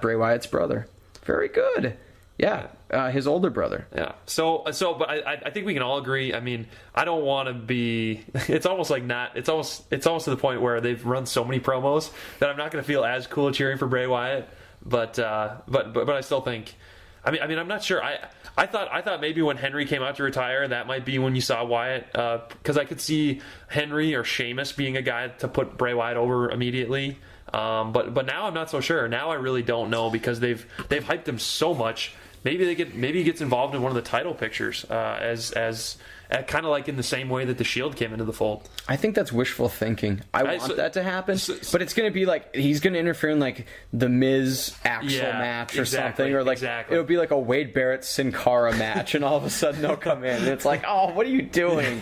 Bray Wyatt's brother. Very good. Yeah, his older brother. Yeah. But I think we can all agree. I mean, I don't want to be. It's almost like not. It's almost to the point where they've run so many promos that I'm not going to feel as cool cheering for Bray Wyatt. But I still think. I mean, I'm not sure. I thought maybe when Henry came out to retire, that might be when you saw Wyatt, because I could see Henry or Sheamus being a guy to put Bray Wyatt over immediately. But now I'm not so sure. Now I really don't know because they've hyped him so much. Maybe he gets involved in one of the title pictures as kind of like in the same way that the Shield came into the fold. I think that's wishful thinking. I want that to happen, but it's going to be like he's going to interfere in like the Miz actual match or something, or like it'll be like a Wade Barrett Sin Cara match, and all of a sudden they'll come in and it's like, oh, what are you doing?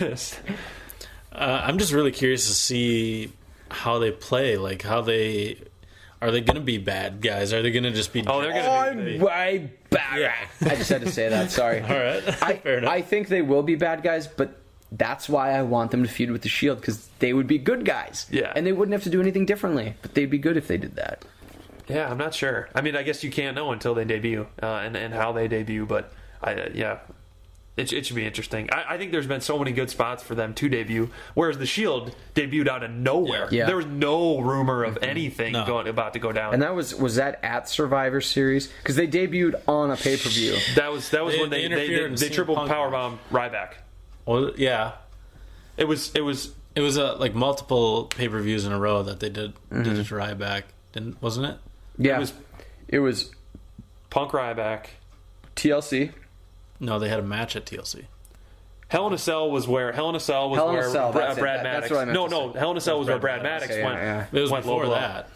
I'm just really curious to see how they play. Like are they going to be bad guys? Are they going to just be? Oh, they're going to be. Way bad. Yeah. I just had to say that. Sorry. All right. Fair enough. I think they will be bad guys, but that's why I want them to feud with the Shield, because they would be good guys. Yeah. And they wouldn't have to do anything differently, but they'd be good if they did that. Yeah, I'm not sure. I mean, I guess you can't know until they debut and how they debut. But It should be interesting. I think there's been so many good spots for them to debut, whereas the Shield debuted out of nowhere. Yeah. There was no rumor of anything about to go down. And that was that at Survivor Series? Because they debuted on a pay-per-view. That was when they triple powerbomb Ryback. Well, yeah. It was like multiple pay-per-views in a row that they did it to Ryback, wasn't it? Yeah. It was Punk Ryback. TLC. No, they had a match at TLC. Hell in a Cell was where Brad Maddox. That's what I meant to say. Hell in a Cell was where Brad Maddox went. Yeah. It was went before low blow. that.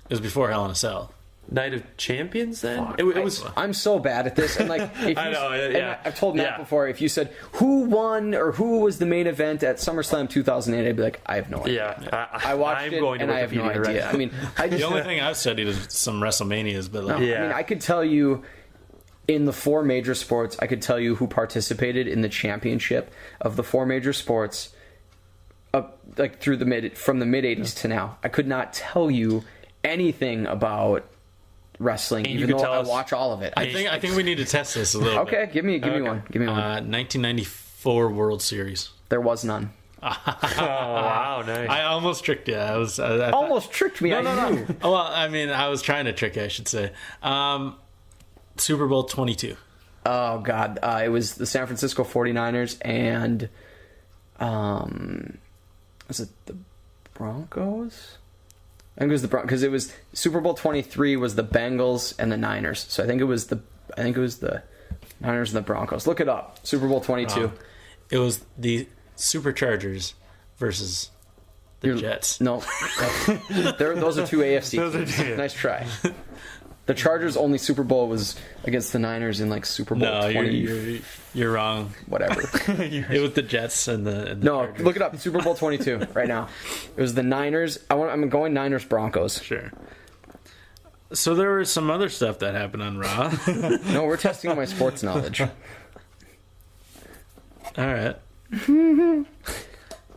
It was before Hell in a Cell. Night of Champions. Then Fuck, it was. I'm so bad at this, and like if you, I know, yeah. and I've told Matt before. If you said who won or who was the main event at SummerSlam 2008, I'd be like, I have no idea. Yeah, I watched I'm it going to and I have no Wikipedia idea. right. I mean, The only thing I've studied is some WrestleManias, but like, I mean, I could tell you in the 4 major sports, I could tell you who participated in the championship of the 4 major sports, like from the mid '80s to now. I could not tell you anything about wrestling, And you even could though tell I us- watch all of it. I think we need to test this a little bit. Okay, give me one. Give me one. 1994 World Series. There was none. Oh wow, nice. I almost tricked you. I Almost tricked me. No. Well, I mean, I was trying to trick you, I should say. Super Bowl 22. Oh God, it was the San Francisco 49ers and was it the Broncos? I think it was the Broncos because it was Super Bowl 23 was the Bengals and the Niners. So I think it was the Niners and the Broncos. Look it up. Super Bowl 22. It was the Superchargers versus the Jets. No, those are 2 AFC. Those are teams. two. Nice try. The Chargers' only Super Bowl was against the Niners in like Super Bowl 20. You're wrong. Whatever. It was the Jets and the No, Chargers. look it up. Super Bowl 22 right now. It was the Niners. I'm going Niners Broncos. Sure. So there was some other stuff that happened on Raw. No, we're testing my sports knowledge. All right.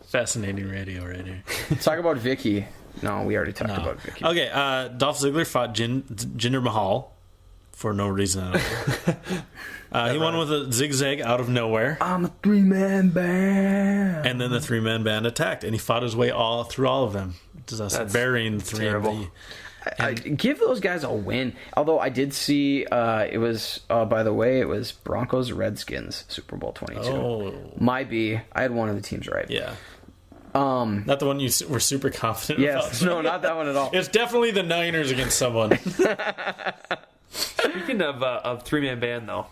Fascinating radio right here. Talk about Vicky. No, we already talked about Vicky. Okay, Dolph Ziggler fought Jinder Mahal for no reason at all. He won with a zigzag out of nowhere. I'm a 3-man band. And then the 3-man band attacked, and he fought his way through all of them. Just burying the 3 of them. I give those guys a win. Although I did see it was, by the way, it was Broncos Redskins Super Bowl 22. Oh. Might be. I had one of the teams right. Yeah. Not the one you were super confident about. Yes. No, not that one at all. It's definitely the Niners against someone. Speaking of 3-man band, though,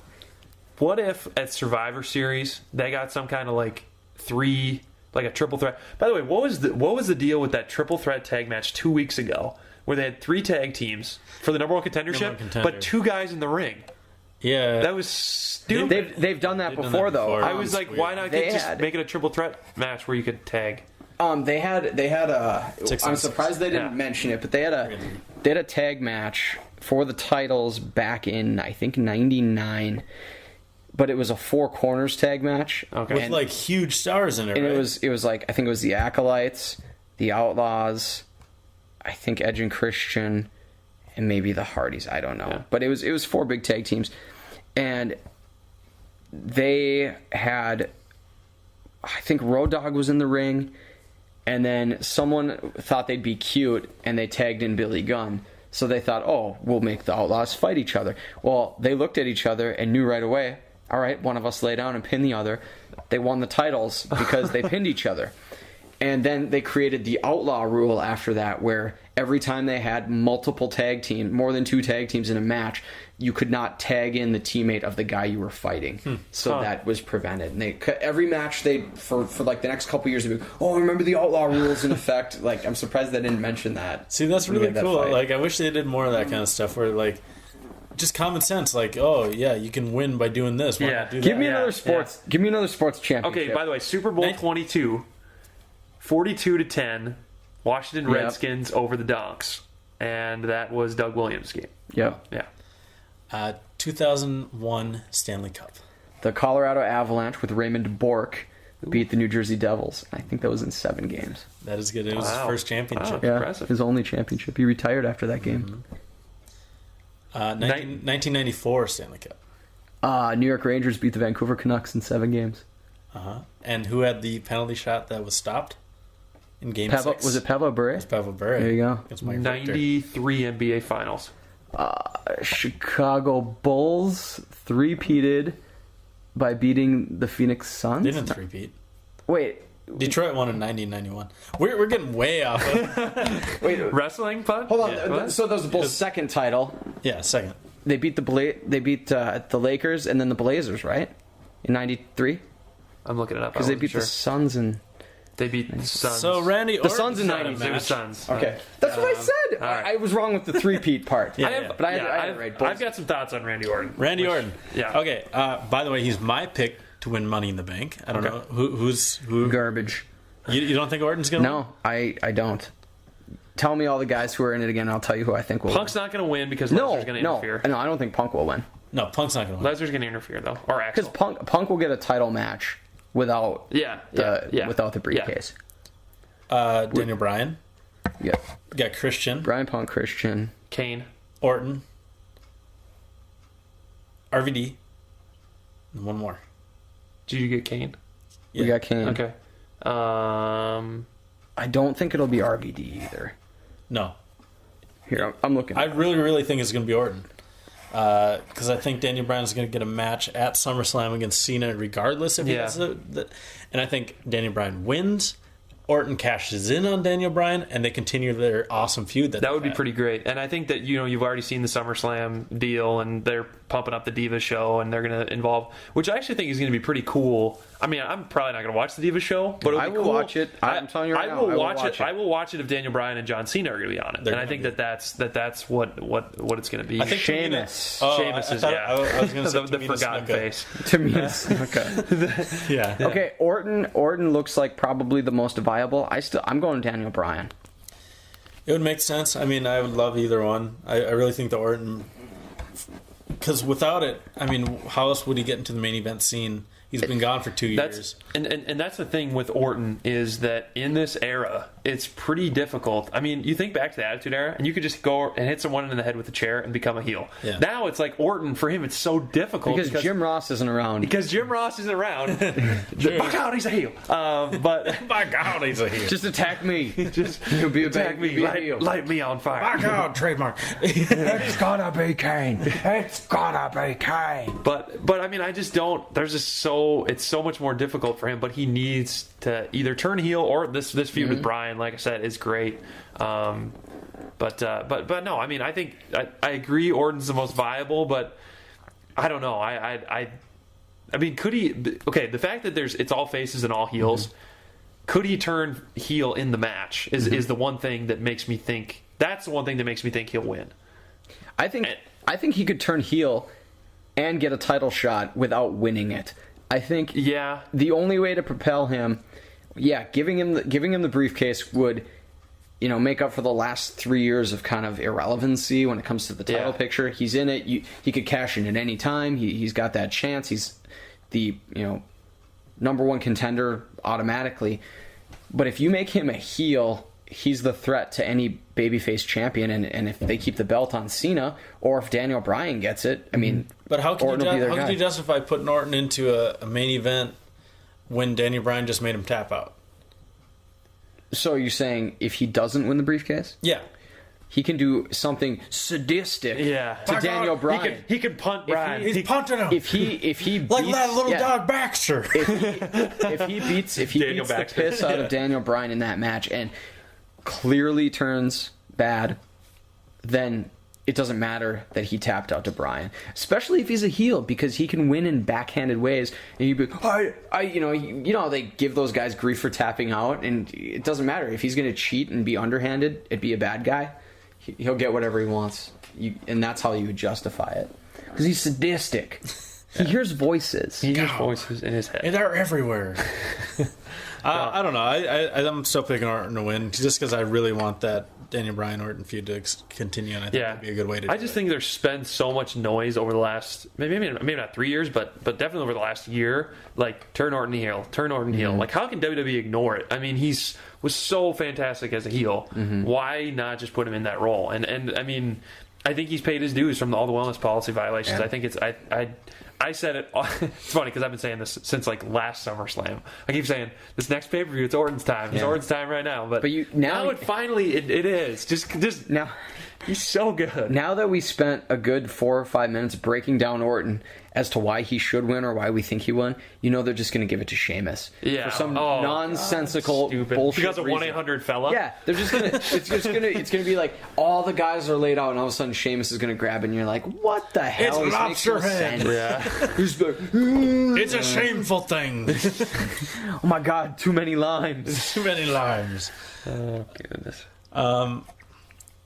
what if at Survivor Series they got some kind of like a triple threat? By the way, what was the deal with that triple threat tag match 2 weeks ago, where they had 3 tag teams for the number one contendership, but 2 guys in the ring? Yeah, that was stupid. They've done that before, though. I was like, why not make it a triple threat match where you could tag? They had a. I'm surprised they didn't mention it, but they had a tag match for the titles back in I think '99, but it was a 4 corners tag match with like huge stars in it. And right? it was like I think it was the Acolytes, the Outlaws, I think Edge and Christian, and maybe the Hardys. I don't know, Yeah. but it was 4 big tag teams, and they had. I think Road Dogg was in the ring. And then someone thought they'd be cute, and they tagged in Billy Gunn. So they thought, oh, we'll make the Outlaws fight each other. Well, they looked at each other and knew right away, all right, one of us lay down and pin the other. They won the titles because they pinned each other. And then they created the Outlaw rule after that, where every time they had multiple tag teams, more than 2 tag teams in a match, you could not tag in the teammate of the guy you were fighting. So that was prevented. And every match for like the next couple years, they'd be, oh, remember the Outlaw rules in effect. Like, I'm surprised they didn't mention that. See, that's really cool. Like, I wish they did more of that kind of stuff where, like, just common sense. Like, oh, yeah, you can win by doing this. Why not do Give that? me another sports. Give me another sports championship. Okay, by the way, Super Bowl 22, 42-10, Washington Redskins over the Donks. And that was Doug Williams' game. Yep. Yeah. 2001 Stanley Cup. The Colorado Avalanche with Raymond Bourque beat the New Jersey Devils. I think that was in 7 games. That is good. It was his first championship. Yeah, Impressive. his only championship. He retired after that game. 1994 Stanley Cup. New York Rangers beat the Vancouver Canucks in 7 games. And who had the penalty shot that was stopped in Game 6? Was it Pavel Bure? It's Pavel Bure. There you go. Against Mike 93 NBA Finals. Chicago Bulls three-peated by beating the Phoenix Suns. They didn't three-peat. Wait. Detroit won in 1991. We're getting way off of... Wait. Wrestling puck? Hold on. Yeah. So that was the Bulls' second title. Yeah, second. They beat the Lakers and then the Blazers, right? In 93? I'm looking it up. Because they beat the Suns and... They beat the Suns. So Randy The Suns in Orton's 90s. not a It was match. Suns. Okay. That's what I said. all right. I was wrong with the three-peat part. Yeah. I have, But I had it right. Bulls. I've got some thoughts on Randy Orton. Randy Orton. Yeah. Okay. By the way, he's my pick to win Money in the Bank. I don't know who. Garbage. You don't think Orton's gonna? No, I don't. Tell me all the guys who are in it again. I'll tell you who I think will Punk's not going to win because win. Lesnar's going to interfere. No, I don't think Punk will win. No, Punk's not gonna win. Lesnar's going to interfere though, or Because Axel. Punk will get a title match without without the briefcase. Daniel Bryan. Yeah. We got Christian. Brian Punk, Christian. Kane. Orton. RVD. And one more. Did you get Kane? Yeah. We got Kane. Okay. I don't think it'll be RVD either. No. Here, I'm looking. I really, really think it's going to be Orton. Because I think Daniel Bryan is going to get a match at SummerSlam against Cena regardless if he has and I think Daniel Bryan wins. Orton cashes in on Daniel Bryan, and they continue their awesome feud. That would be pretty great. And I think that, you've already seen the SummerSlam deal, and they're pumping up the Diva show, and they're going to involve, which I actually think is going to be pretty cool. I mean, I'm probably not going to watch the Diva show, but I will watch it. I'm telling you right now, I will watch it. I will watch it if Daniel Bryan and John Cena are going to be on it. And I think that's what it's going to be. I think Sheamus. Sheamus is, I was going to say the forgotten face. Tamina. Yeah. Okay, Orton looks like probably the most viable. I'm going Daniel Bryan. It would make sense. I mean, I would love either one. I really think the Orton... Because without it, I mean, how else would he get into the main event scene? He's been gone for 2 years. And that's the thing with Orton is that in this era, it's pretty difficult. I mean, you think back to the Attitude Era, and you could just go and hit someone in the head with a chair and become a heel. Yeah. Now it's like Orton, for him, it's so difficult. Because Jim Ross isn't around. Because Jim Ross isn't around. By God, he's a heel. But By God, he's a heel. Just attack me. You'll be attack me. Light me on fire. By God, trademark. It's gonna be Kane. It's gonna be Kane. But I mean, I just don't. It's so much more difficult for him. But he needs to either turn heel or this feud with Bryan, like I said, is great. But no, I mean, I think I agree. Orton's the most viable, but I don't know. I mean, could he? Okay, the fact that it's all faces and all heels. Could he turn heel in the match? Is the one thing that makes me think. That's the one thing that makes me think he'll win. I think he could turn heel and get a title shot without winning it. I think the only way to propel him, giving him the briefcase would, make up for the last 3 years of kind of irrelevancy when it comes to the title picture. He's in it. He could cash in at any time. He's got that chance. He's the number one contender automatically. But if you make him a heel, he's the threat to any babyface champion, and if they keep the belt on Cena, or if Daniel Bryan gets it, I mean, but how can you guy. justify putting Orton into a main event when Daniel Bryan just made him tap out? So you're saying if he doesn't win the briefcase? Yeah. He can do something sadistic to Daniel Bryan. He can punt Bryan. He's punting him. If he beats, like that little dog Baxter. if he beats the piss out of Daniel Bryan in that match and clearly turns bad, then it doesn't matter that he tapped out to Bryan, especially if he's a heel, because he can win in backhanded ways. And you'd be, how they give those guys grief for tapping out, and it doesn't matter if he's going to cheat and be underhanded, it'd be a bad guy. He'll get whatever he wants, and that's how you would justify it, because he's sadistic. He hears voices. He hears voices in his head. And they're everywhere. I don't know. I'm still picking Orton to win just because I really want that Daniel Bryan Orton feud to continue, and I think that'd be a good way to do it. I just think there's been so much noise over the last maybe not 3 years, but definitely over the last year. Like, turn Orton heel. Like, how can WWE ignore it? I mean, was so fantastic as a heel. Why not just put him in that role? And I mean, I think he's paid his dues from all the wellness policy violations. Yeah. I think it's I said it. It's funny because I've been saying this since like last SummerSlam. I keep saying this next pay per view. It's Orton's time. It's Orton's time right now. But now it finally it is. Just now. He's so good. Now that we spent a good 4 or 5 minutes breaking down Orton as to why he should win or why we think he won, they're just going to give it to Sheamus. Yeah. For some nonsensical bullshit because of reason. 1-800 fella. Yeah, they're just gonna. It's gonna be like all the guys are laid out, and all of a sudden Sheamus is gonna grab it, and you're like, what the hell? It's lobster head. Yeah. He's like, It's a shameful thing. oh my god, too many limes. Too many limes. Oh goodness.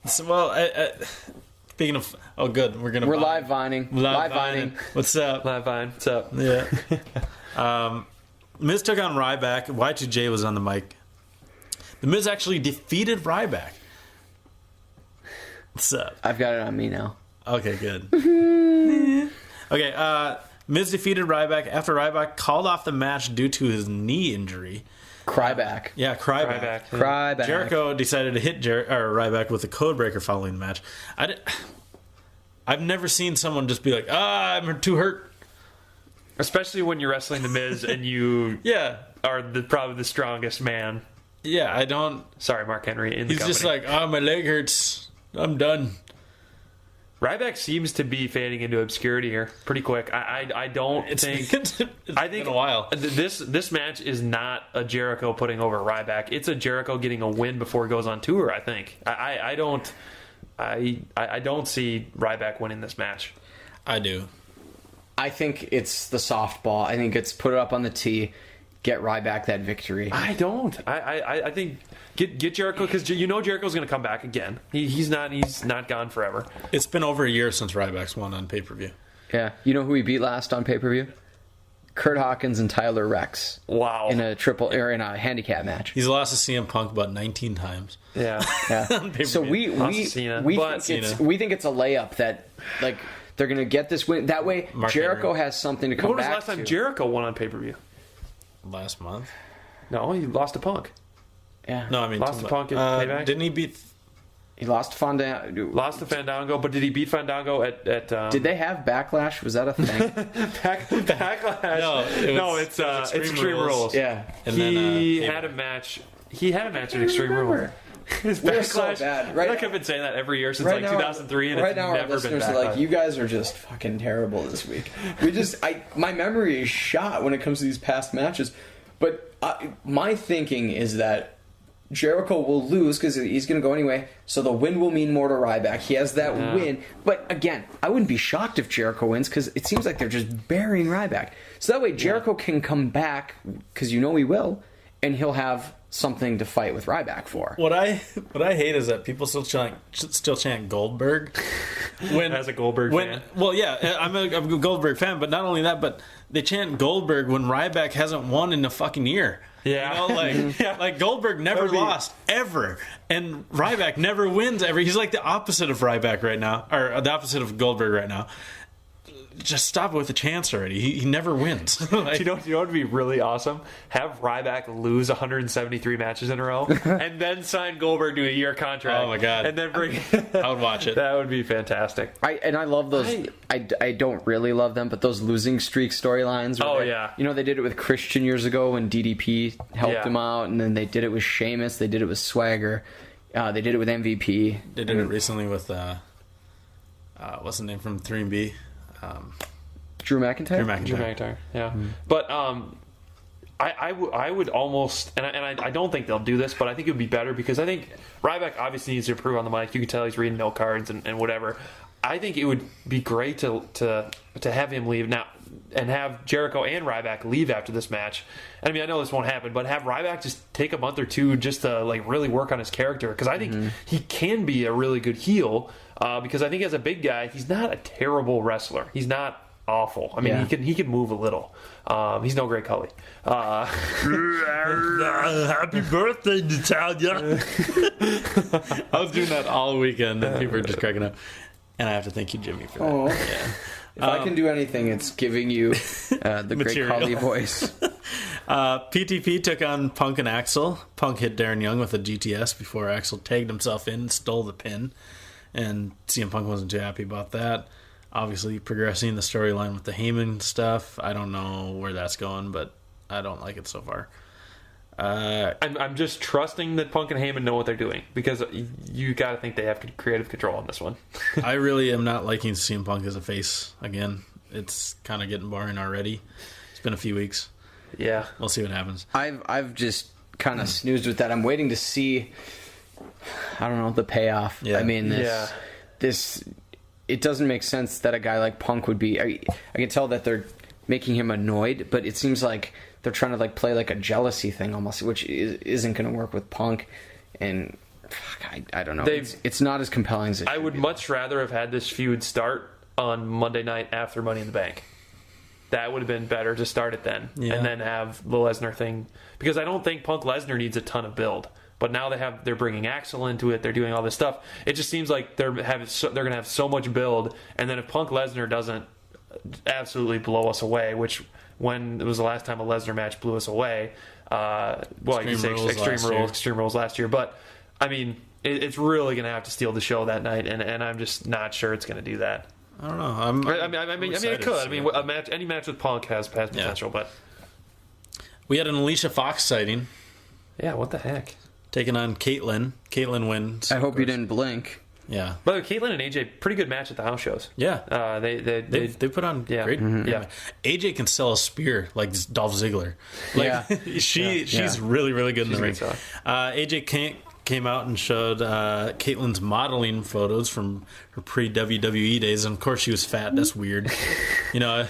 Speaking of, good. We're live vining. Live vining. What's up? Live Vine. What's up? Yeah. Miz took on Ryback. Y2J was on the mic. The Miz actually defeated Ryback. What's up? I've got it on me now. Okay, good. Okay, Miz defeated Ryback after Ryback called off the match due to his knee injury. Cryback. Yeah, Cryback. Cryback. Jericho decided to hit Ryback with a codebreaker following the match. I've never seen someone just be like, I'm too hurt. Especially when you're wrestling the Miz and you are probably the strongest man. Yeah, I don't. Sorry, Mark Henry. He's just like, my leg hurts. I'm done. Ryback seems to be fading into obscurity here pretty quick. I don't think. It's been a while. This match is not a Jericho putting over Ryback. It's a Jericho getting a win before he goes on tour. I think. I don't see Ryback winning this match. I do. I think it's the softball. I think it's put it up on the tee, get Ryback that victory. I don't. I think get Jericho because Jericho's going to come back again. He's not gone forever. It's been over a year since Ryback's won on pay-per-view. Yeah. You know who he beat last on pay-per-view? Kurt Hawkins and Tyler Rex. Wow. In a handicap match. He's lost to CM Punk about 19 times. Yeah. So we think it's a layup that like they're going to get this win. That way Jericho has something to come back to. When was the last time Jericho won on pay-per-view? Last month. No, he lost to Punk. Yeah. No, I mean lost to Punk at Payback. Didn't he beat? He lost to Fandango. Lost to Fandango, but did he beat Fandango at Did they have Backlash? Was that a thing? Backlash. No, it's Extreme Rules. Yeah. And he had a match. He had a match at Extreme Rules. His We're Backlash. so bad. I feel like I've been saying that every year since 2003, and it's our never been listeners Backlash. are like, you guys are just fucking terrible this week. My memory is shot when it comes to these past matches. But my thinking is that Jericho will lose because he's going to go anyway, so the win will mean more to Ryback. He has that win. But again, I wouldn't be shocked if Jericho wins because it seems like they're just burying Ryback. So that way Jericho can come back, because he will, and he'll have something to fight with Ryback for. What I hate is that people still chant Goldberg. As a Goldberg fan. Well, yeah, I'm a Goldberg fan, but not only that, but they chant Goldberg when Ryback hasn't won in a fucking year. Yeah. Like Goldberg never lost ever, and Ryback never wins ever. He's like the opposite of Ryback right now, or the opposite of Goldberg right now. Just stop it with the chance already. He never wins. You know what would be really awesome? Have Ryback lose 173 matches in a row, and then sign Goldberg to a year contract. Oh my god! And then bring. I would watch it. That would be fantastic. I love those. I don't really love them, but those losing streak storylines. They did it with Christian years ago when DDP helped him out, and then they did it with Sheamus. They did it with Swagger. They did it with MVP. They did it recently with what's the name from 3B? Drew McIntyre. Yeah. Mm-hmm. But I would almost, and I don't think they'll do this, but I think it would be better because I think Ryback obviously needs to improve on the mic. You can tell he's reading note cards and whatever. I think it would be great to have him leave now and have Jericho and Ryback leave after this match. And I mean, I know this won't happen, but have Ryback just take a month or two just to like really work on his character because I think he can be a really good heel. Because I think as a big guy, he's not a terrible wrestler. He's not awful. I mean, he can move a little. He's no Great Khali. Happy birthday, Natalia! I was doing that all weekend, and people were just cracking up. And I have to thank you, Jimmy, for that. Oh. Yeah. If I can do anything, it's giving you the Great Khali voice. PTP took on Punk and Axel. Punk hit Darren Young with a GTS before Axel tagged himself in and stole the pin. and CM Punk wasn't too happy about that. Obviously, progressing the storyline with the Heyman stuff. I don't know where that's going, but I don't like it so far. I'm just trusting that Punk and Heyman know what they're doing, because you got to think they have creative control on this one. I really am not liking CM Punk as a face again. It's kind of getting boring already. It's been a few weeks. Yeah, we'll see what happens. I've just kind of snoozed with that. I'm waiting to see, I don't know, the payoff. Yeah. I mean, this it doesn't make sense that a guy like Punk would be. I can tell that they're making him annoyed, but it seems like they're trying to like play like a jealousy thing almost, which isn't going to work with Punk. And I don't know. It's not as compelling as it I would much rather have had this feud start on Monday night after Money in the Bank. That would have been better to start it then, and then have the Lesnar thing, because I don't think Punk Lesnar needs a ton of build. But now they're bringing Axel into it. They're doing all this stuff. It just seems like they're going to have so much build, and then if Punk Lesnar doesn't absolutely blow us away, which when it was the last time a Lesnar match blew us away, Extreme Rules last year. But I mean, it's really going to have to steal the show that night, and I'm just not sure it's going to do that. I don't know. I mean, it could. I mean, any match with Punk has potential, but we had an Alicia Fox sighting. Yeah, what the heck? Taking on Caitlyn. Caitlyn wins. I hope you didn't blink. Yeah. By the way, Caitlyn and AJ, pretty good match at the house shows. Yeah. They put on great. Mm-hmm. Yeah. AJ can sell a spear like Dolph Ziggler. Like, she's really, really good in the ring. AJ came out and showed Caitlyn's modeling photos from her pre-WWE days, and of course she was fat. That's weird. You know,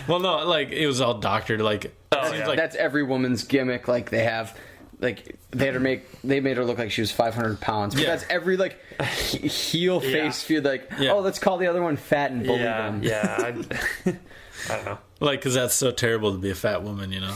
well, no, like it was all doctored. Like, that's every woman's gimmick. Like they have, like they made her look like she was 500 pounds. But that's every like heel face feud. Like, oh, let's call the other one fat and bully them. Yeah, I don't know. Like, because that's so terrible to be a fat woman. You know.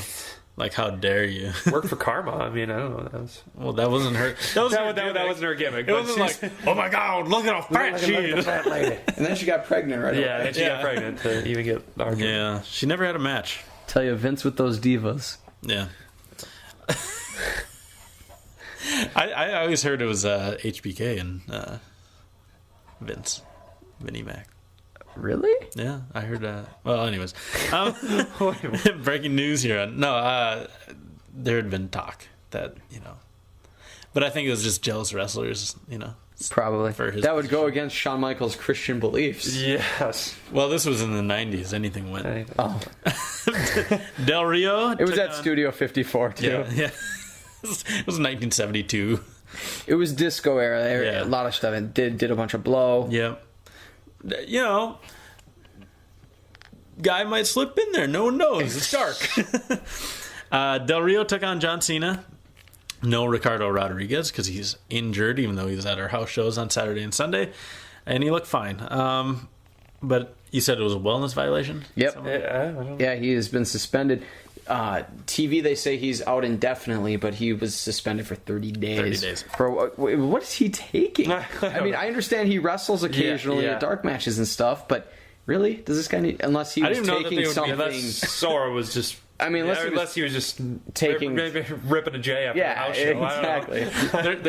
Like, how dare you? Work for Karma. I mean, I don't know. That wasn't her. That wasn't her gimmick. It wasn't like, oh my God, look at how fat she is. Fat lady. And then she got pregnant right away. Yeah, and she got pregnant to even get argued. Yeah, she never had a match. Tell you, Vince with those divas. Yeah. I always heard it was HBK and Vinnie Mac. Really? Yeah, I heard that. Well, anyways. Breaking news here. No, there had been talk that, you know. But I think it was just jealous wrestlers, you know. Probably. That would go against Shawn Michaels' Christian beliefs. Yes. Well, this was in the 90s. Anything went. Oh. Del Rio. It was at Studio 54, too. Yeah. It was 1972. It was disco era. A lot of stuff. It did a bunch of blow. Yep. You know, guy might slip in there. No one knows. It's dark. Del Rio took on John Cena. No Ricardo Rodriguez because he's injured, even though he was at our house shows on Saturday and Sunday, and he looked fine. But you said it was a wellness violation? Yep. Yeah, he has been suspended. TV, they say he's out indefinitely, but he was suspended for 30 days. 30 days. What is he taking? I mean, I understand he wrestles occasionally at dark matches and stuff, but really? Does this guy need... Unless he was taking something... Unless Sora was just... I mean, unless he was just taking... ripping a J after the house show. Exactly.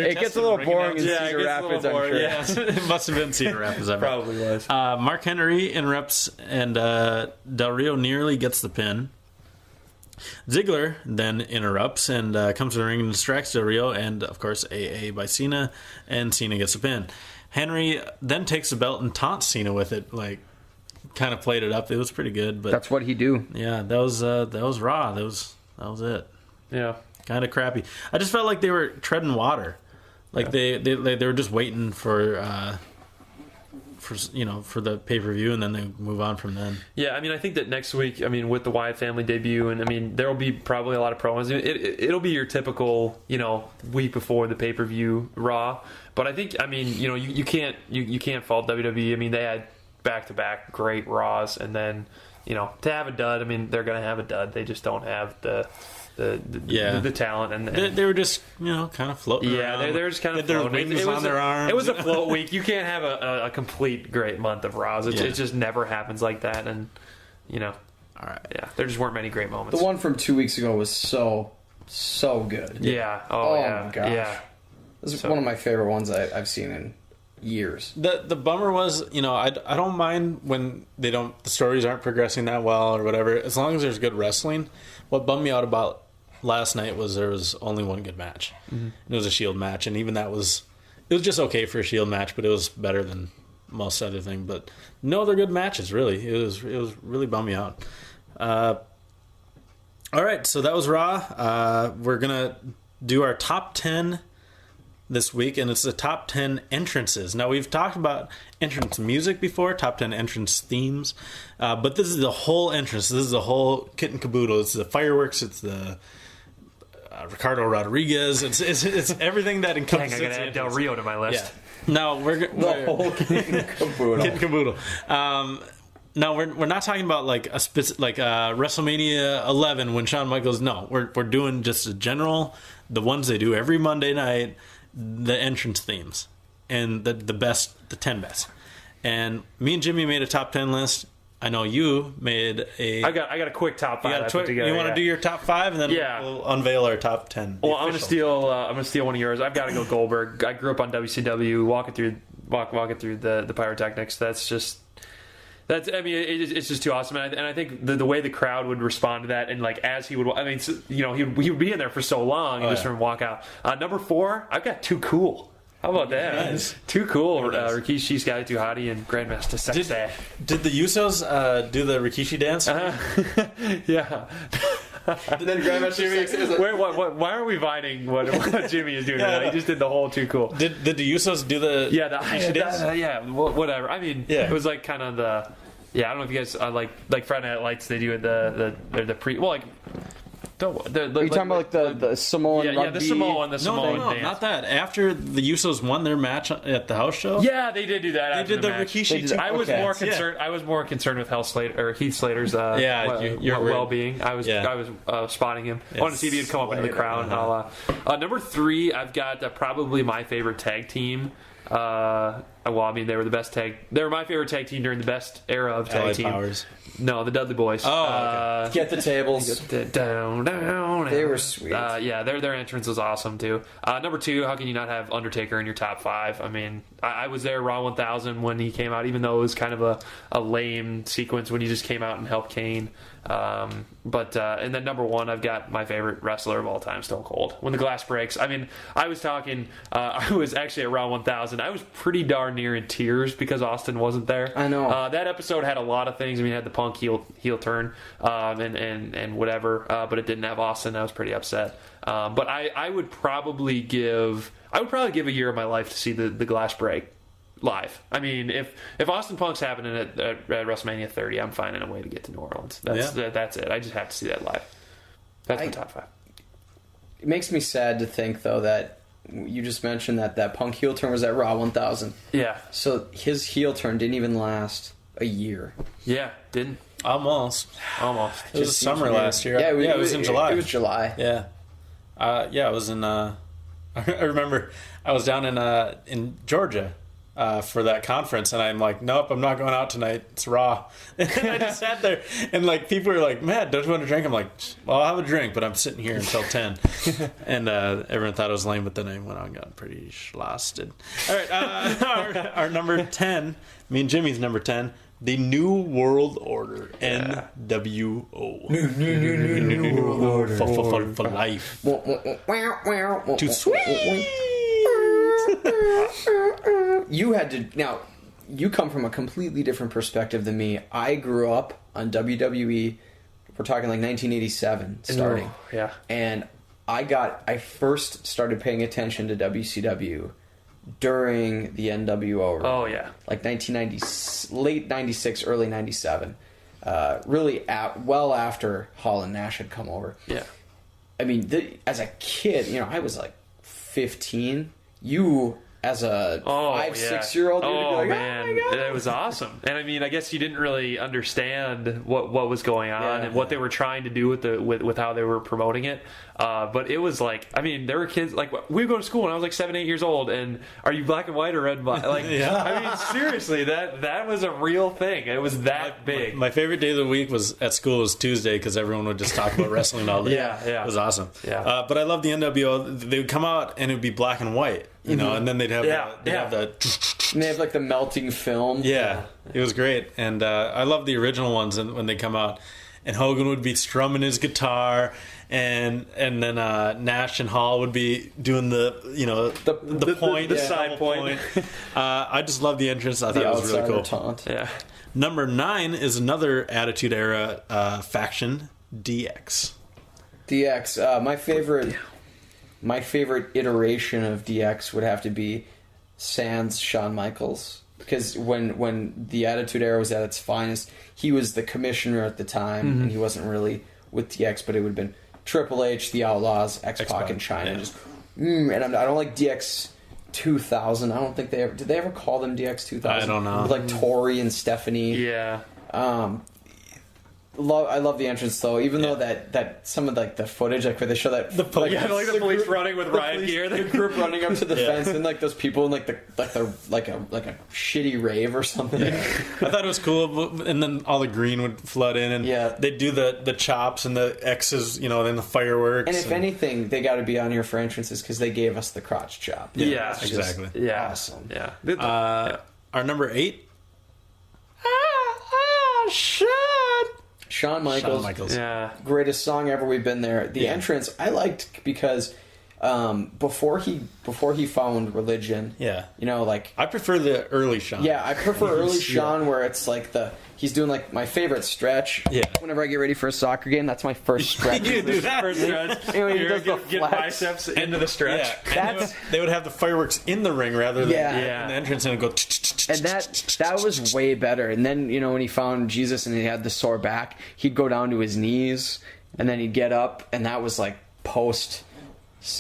It gets a little boring in Cedar Rapids, I'm sure. Yeah. It must have been Cedar Rapids. Probably was. Mark Henry interrupts, and Del Rio nearly gets the pin. Ziggler then interrupts and comes to the ring and distracts Del Rio, and of course AA by Cena, and Cena gets a pin. Henry then takes the belt and taunts Cena with it, like kind of played it up. It was pretty good, but that's what he do. Yeah, that was Raw. That was it. Yeah, kind of crappy. I just felt like they were treading water, like they were just waiting for the pay-per-view, and then they move on from then. Yeah, I mean, I think that next week, I mean, with the Wyatt family debut, and I mean, there will be probably a lot of promos. It'll be your typical, week before the pay-per-view Raw. But I think, I mean, you can't fault WWE. I mean, they had back-to-back great Raws, and then, to have a dud, I mean, they're going to have a dud. They just don't have the talent, and they were just kind of floating. Yeah, they're just kind of floating. It was on their arms. It was a float week. You can't have a complete great month of Raws. It just never happens like that, and all right, yeah, there just weren't many great moments. The one from 2 weeks ago was so good. Yeah. Oh yeah. My gosh. Yeah. This is one of my favorite ones I've seen in years. The bummer was, I don't mind when the stories aren't progressing that well or whatever, as long as there's good wrestling. What bummed me out about last night was there was only one good match. Mm-hmm. It was a Shield match, and even that was just okay for a Shield match, but it was better than most other thing. But no other good matches, really. It was really bummed me out. All right, so that was Raw. We're gonna do our top 10 this week, and it's the top 10 entrances. Now, we've talked about entrance music before, top 10 entrance themes, but this is the whole entrance. This is the whole kit and caboodle. It's the fireworks. It's the Ricardo Rodriguez. It's everything that encompasses. Dang, I gotta add Del Rio to my list. Yeah. No, we're The whole kit and caboodle. Kit and caboodle. No, we're not talking about like WrestleMania 11 when Shawn Michaels. No, we're doing just a general, the ones they do every Monday night, the entrance themes, and the 10 best. And me and Jimmy made a top 10 list. I know you made a. I got a quick top 5. You want to do your top 5, and then we'll unveil our top 10. Well, I'm gonna steal one of yours. I've got to go Goldberg. I grew up on WCW, walking through the pyrotechnics. I mean, it's just too awesome, and I think the way the crowd would respond to that, and like as he would, I mean, he would be in there for so long, and just from walk out. Number 4, I've got Too Cool. How about that? Nice. Too Cool. Rikishi, Scotty 2 Hotty, and Grandmaster Sexay. Did the Usos do the Rikishi dance? Yeah. Then Grandmaster Sexay is like, Wait, what? Why are we vining what Jimmy is doing? He just did the whole Too Cool. Did the Usos do the Rikishi dance? Whatever. I mean, it was like kind of the. Yeah, I don't know if you guys like Friday Night Lights. They do the pre. Well, like. Are you talking about like the Samoan rugby? Yeah, the Samoan dance. Not that. After the Usos won their match at the house show? Yeah, they did do that. They did the Rikishi too. I was more concerned. I was more concerned with Heath Slater's your well-being. I was spotting him. I wanted to see if he'd come up into the crowd. Number 3, I've got probably my favorite tag team. Well, I mean, they were the best tag. They were my favorite tag team during the best era of tag team. Powers. No, the Dudley Boys. Oh, okay. Get the tables. Down. They were sweet. Yeah, their entrance was awesome too. Number 2, how can you not have Undertaker in your top 5? I mean, I was there Raw 1000 when he came out, even though it was kind of a lame sequence when he just came out and helped Kane. And then number 1, I've got my favorite wrestler of all time, Stone Cold. When the glass breaks. I mean, I was talking. I was actually at Raw 1000. I was pretty darn near in tears because Austin wasn't there. I know. That episode had a lot of things. I mean, it had the Punk heel turn and whatever, but it didn't have Austin. I was pretty upset. But I would probably give a year of my life to see the glass break live. I mean, if Austin Punk's happening at WrestleMania 30, I'm finding a way to get to New Orleans. That's it. I just have to see that live. That's my top 5. It makes me sad to think, though, that you just mentioned that Punk heel turn was at Raw 1000. Yeah. So his heel turn didn't even last a year. Yeah, didn't. Almost. It was summer last year. Yeah, it was in July. It was July. Yeah. It was in. I remember I was down in Georgia for that conference, and I'm like, nope, I'm not going out tonight. It's Raw. And I just sat there, and like people were like, Matt, don't you want to drink? I'm like, well, I'll have a drink, but I'm sitting here until 10. And everyone thought it was lame, but then I went on and got pretty schlasted. All right, our number 10, me and Jimmy's number 10. The New World Order, NWO. New World Order. For life. Too sweet. You had to... Now, you come from a completely different perspective than me. I grew up on WWE. We're talking like 1987 starting. Yeah. And I first started paying attention to WCW during the NWO. Oh, yeah. Like 1990, late 96, early 97. Really well after Hall and Nash had come over. Yeah. I mean, as a kid, I was like 15. You, as a 5-6-year-old, you'd be like, man, oh my God. It was awesome. And I mean, I guess you didn't really understand what was going on and what they were trying to do with how they were promoting it. But it was like, I mean, there were kids, like, we would go to school when I was like 7, 8 years old, and are you black and white or red and black? Like, I mean, seriously, that was a real thing. It was that big. My favorite day of the week at school was Tuesday, because everyone would just talk about wrestling all day. Yeah. It was awesome. Yeah. But I love the NWO. They would come out, and it would be black and white. you know, and then they'd have Yeah, have the And they have like the melting film. yeah, it was great, and I love the original ones when they come out. And Hogan would be strumming his guitar, and then Nash and Hall would be doing the point, the side point. I just love the entrance. I thought The it was really outsider cool. taunt. Yeah. Number 9 is another Attitude Era faction, DX. DX. My favorite iteration of DX would have to be sans Shawn Michaels, because when the Attitude Era was at its finest, he was the commissioner at the time, and he wasn't really with DX, but it would have been Triple H, the Outlaws, X-Pac, and China. yeah. Just and I don't like DX 2000. I don't think they ever did. They ever call them DX 2000? I don't know. With like Tori and Stephanie. Yeah. I love the entrance though, even though that some of like the footage, like where they show that The police- Yeah, like the police running with riot gear. the group running up to the fence, and like those people in like a shitty rave or something. I thought it was cool, and then all the green would flood in, and Yeah. they'd do the chops and the X's, you know, then the fireworks. And if anything, they got to be on here for entrances because they gave us the crotch chop. Yeah, It's just exactly. Yeah. awesome. Yeah. Our number 8, Shawn Michaels, Shawn Michaels. Yeah. greatest song ever. We've been there. The entrance I liked because before he found religion. Yeah. You know, like I prefer the early Shawn. yeah, I prefer early Shawn where it's like he's doing like my favorite stretch. Yeah. Whenever I get ready for a soccer game, that's my first stretch. You do that. First stretch. Anyway, he does the Get flex. biceps into the stretch. Yeah, and they would have the fireworks in the ring rather than Yeah. in the entrance, and it'd go. And that was way better. And then, you know, when he found Jesus and he had the sore back, he'd go down to his knees and then he'd get up, and that was like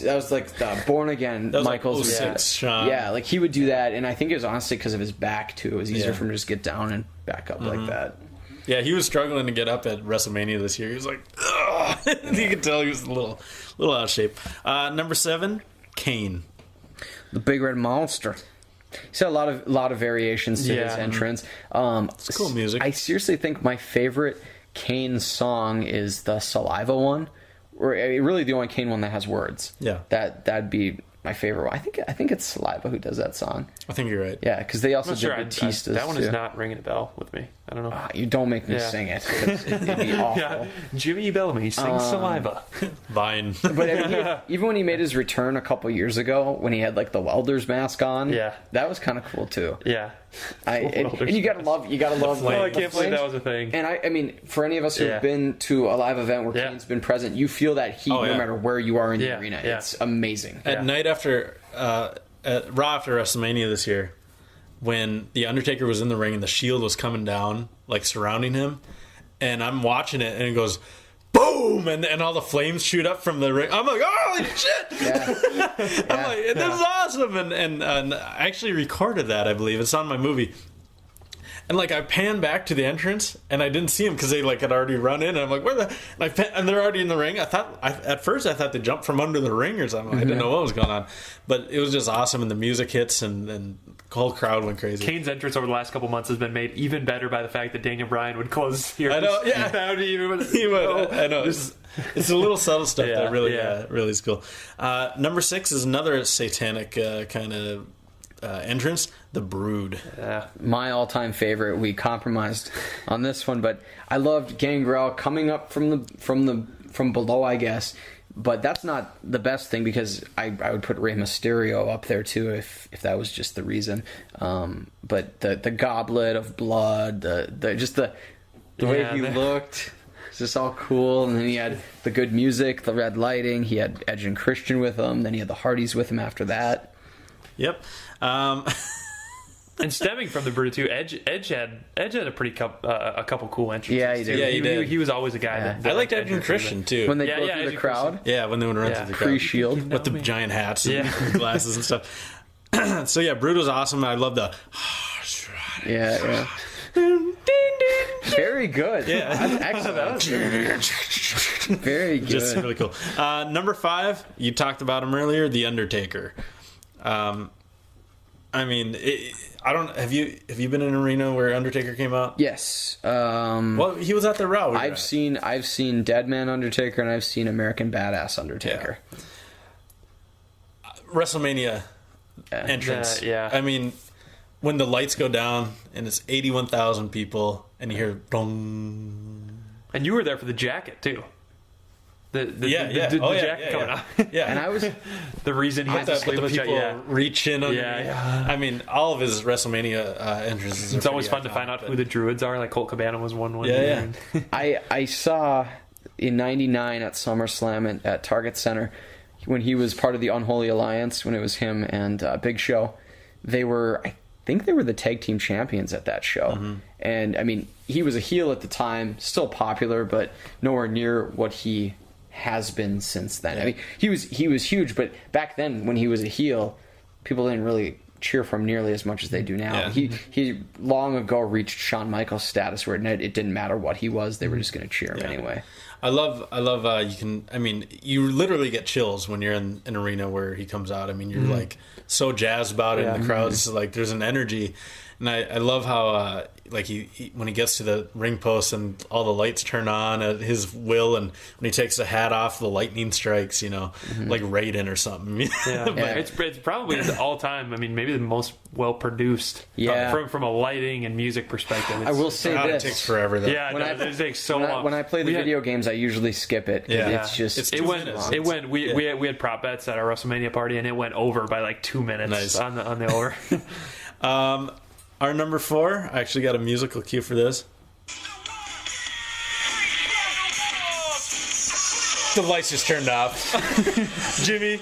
that was like the born again That was Michaels. like 06 Shawn. Yeah, like he would do that, and I think it was honestly because of his back too. It was easier for him to just get down and back up like that. Yeah, he was struggling to get up at WrestleMania this year. He was like, ugh. You could tell he was a little out of shape. Number 7, Kane. The Big Red Monster. He's had a lot of variations to his Yeah. entrance. It's cool music. I seriously think my favorite Kane song is the Saliva one, or really the only Kane one that has words. Yeah. that'd be my favorite one. I think it's Saliva who does that song. I think you're right. Yeah, because they also I'm not sure. did Batista's That one too. is not ringing a bell with me. I don't know. You don't make me Yeah. sing it. 'Cause it'd be awful. Yeah. Jimmy Bellamy sings Saliva. Vine. But I mean, even when he made his return a couple years ago, when he had like the welder's mask on, Yeah. that was kind of cool too. Yeah. And you gotta love Oh, I the can't believe flames. that was a thing. And I mean, for any of us who've Yeah. been to a live event where Yeah. Kane's been present, you feel that heat Oh, yeah. no matter where you are in the Yeah, arena. yeah. It's amazing. At night after, at Raw after WrestleMania this year, when The Undertaker was in the ring and the Shield was coming down, like surrounding him, and I'm watching it, and it goes, boom, and all the flames shoot up from the ring. I'm like, holy shit! Yeah. I'm like, this is awesome, and I actually recorded that, I believe. It's on my movie. And like I pan back to the entrance, and I didn't see him because they like had already run in. And I'm like, where the? And they're already in the ring. At first I thought they jumped from under the ring or something. I didn't know what was going on, but it was just awesome. And the music hits, and the whole crowd went crazy. Kane's entrance over the last couple months has been made even better by the fact that Daniel Bryan would close here. I know, yeah. That would even. He would. I know. It's the little subtle stuff Yeah, that really yeah. really is cool. Number 6 is another satanic kind of entrance, the Brood. My all-time favorite. We compromised on this one, but I loved Gangrel coming up from below, I guess. But that's not the best thing, because I would put Rey Mysterio up there too if that was just the reason. But the goblet of blood, the way he looked, it's just all cool. And then he had the good music, the red lighting. He had Edge and Christian with him. Then he had the Hardys with him after that. Yep. And stemming from the Brood too, Edge had a a couple cool entrances. Yeah, he did. Yeah, he did. He was always a guy that I liked Edge and entered Christian too. When they Yeah, go yeah, through Edge the and crowd, Yeah, when they would run Yeah. through the crowd. pre-shield. With the giant hats and Yeah. glasses and stuff. So yeah, Brood was awesome. I love the Yeah. Very good. Yeah. Excellent. Very good. just really cool. Number 5, you talked about him earlier, The Undertaker. I mean, I don't. Have you been in an arena where Undertaker came out? Yes. Well, he was at the Raw. I've seen Dead Man Undertaker, and I've seen American Badass Undertaker. WrestleMania entrance. Yeah. I mean, when the lights go down and it's 81,000 people and you hear dong. And you were there for the jacket too. The jacket coming out. Yeah, And I was The reason he has the the sleeveless people jacket. reach in. Yeah. I mean, all of his WrestleMania entrances. It's always fun to find out who the Druids are. Like Colt Cabana was one. Yeah. I saw in '99 at SummerSlam at Target Center when he was part of the Unholy Alliance, when it was him and Big Show. I think they were the tag team champions at that show. Mm-hmm. And I mean, he was a heel at the time, still popular, but nowhere near what he has been since then. I mean, he was huge, but back then when he was a heel, people didn't really cheer for him nearly as much as they do now. Yeah. He long ago reached Shawn Michaels status where it didn't matter what he was, they were just going to cheer him anyway. I love you literally get chills when you're in an arena where he comes out. I mean, you're like so jazzed about it, and the crowd's like, there's an energy. And I love how he when he gets to the ring post and all the lights turn on at his will, and when he takes the hat off, the lightning strikes, like Raiden or something. It's probably the all time. I mean, maybe the most well produced. From a lighting and music perspective. I will say this: it takes forever though. Yeah, it takes so long. When I play the video games, I usually skip it. It's just it went. We had prop bets at our WrestleMania party, and it went over by like 2 minutes on the over. Our number 4, I actually got a musical cue for this. The lights just turned off. Jimmy,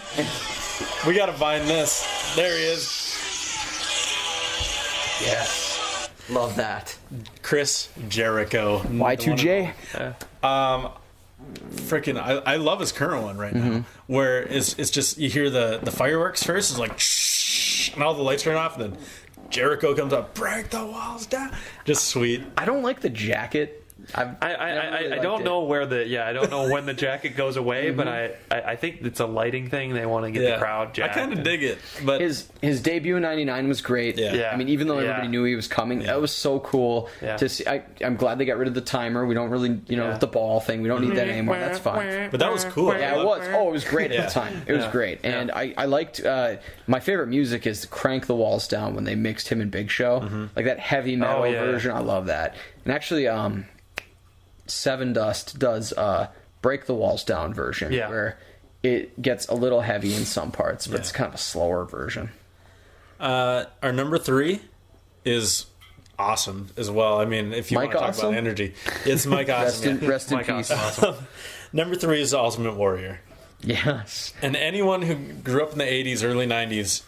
we gotta find this. There he is. yes, love that. Chris Jericho. Y2J. Freaking, I love his current one right now, where it's just, you hear the fireworks first, it's like shh, and all the lights turn off, and then Jericho comes up, break the walls down. Just sweet. I don't like the jacket. I don't know I don't know when the jacket goes away, but I think it's a lighting thing. They want to get the crowd jacked. I kind of dig it, but his debut in '99 was great. Yeah. I mean, even though everybody knew he was coming, that was so cool to see. I'm glad they got rid of the timer. We don't really, the ball thing. We don't need that anymore. That's fine. But that was cool. Yeah, it was. Oh, it was great at the time. It was great, and I liked. My favorite music is "Crank the Walls Down" when they mixed him and Big Show, like that heavy metal version. I love that. And actually, Seven Dust does Break the Walls Down version, where it gets a little heavy in some parts, but it's kind of a slower version. Our number 3 is awesome as well. I mean, if you want to talk about energy, it's Mike Awesome. Rest in peace. Awesome. Number 3 is the Ultimate Warrior. Yes. And anyone who grew up in the 80s, early 90s.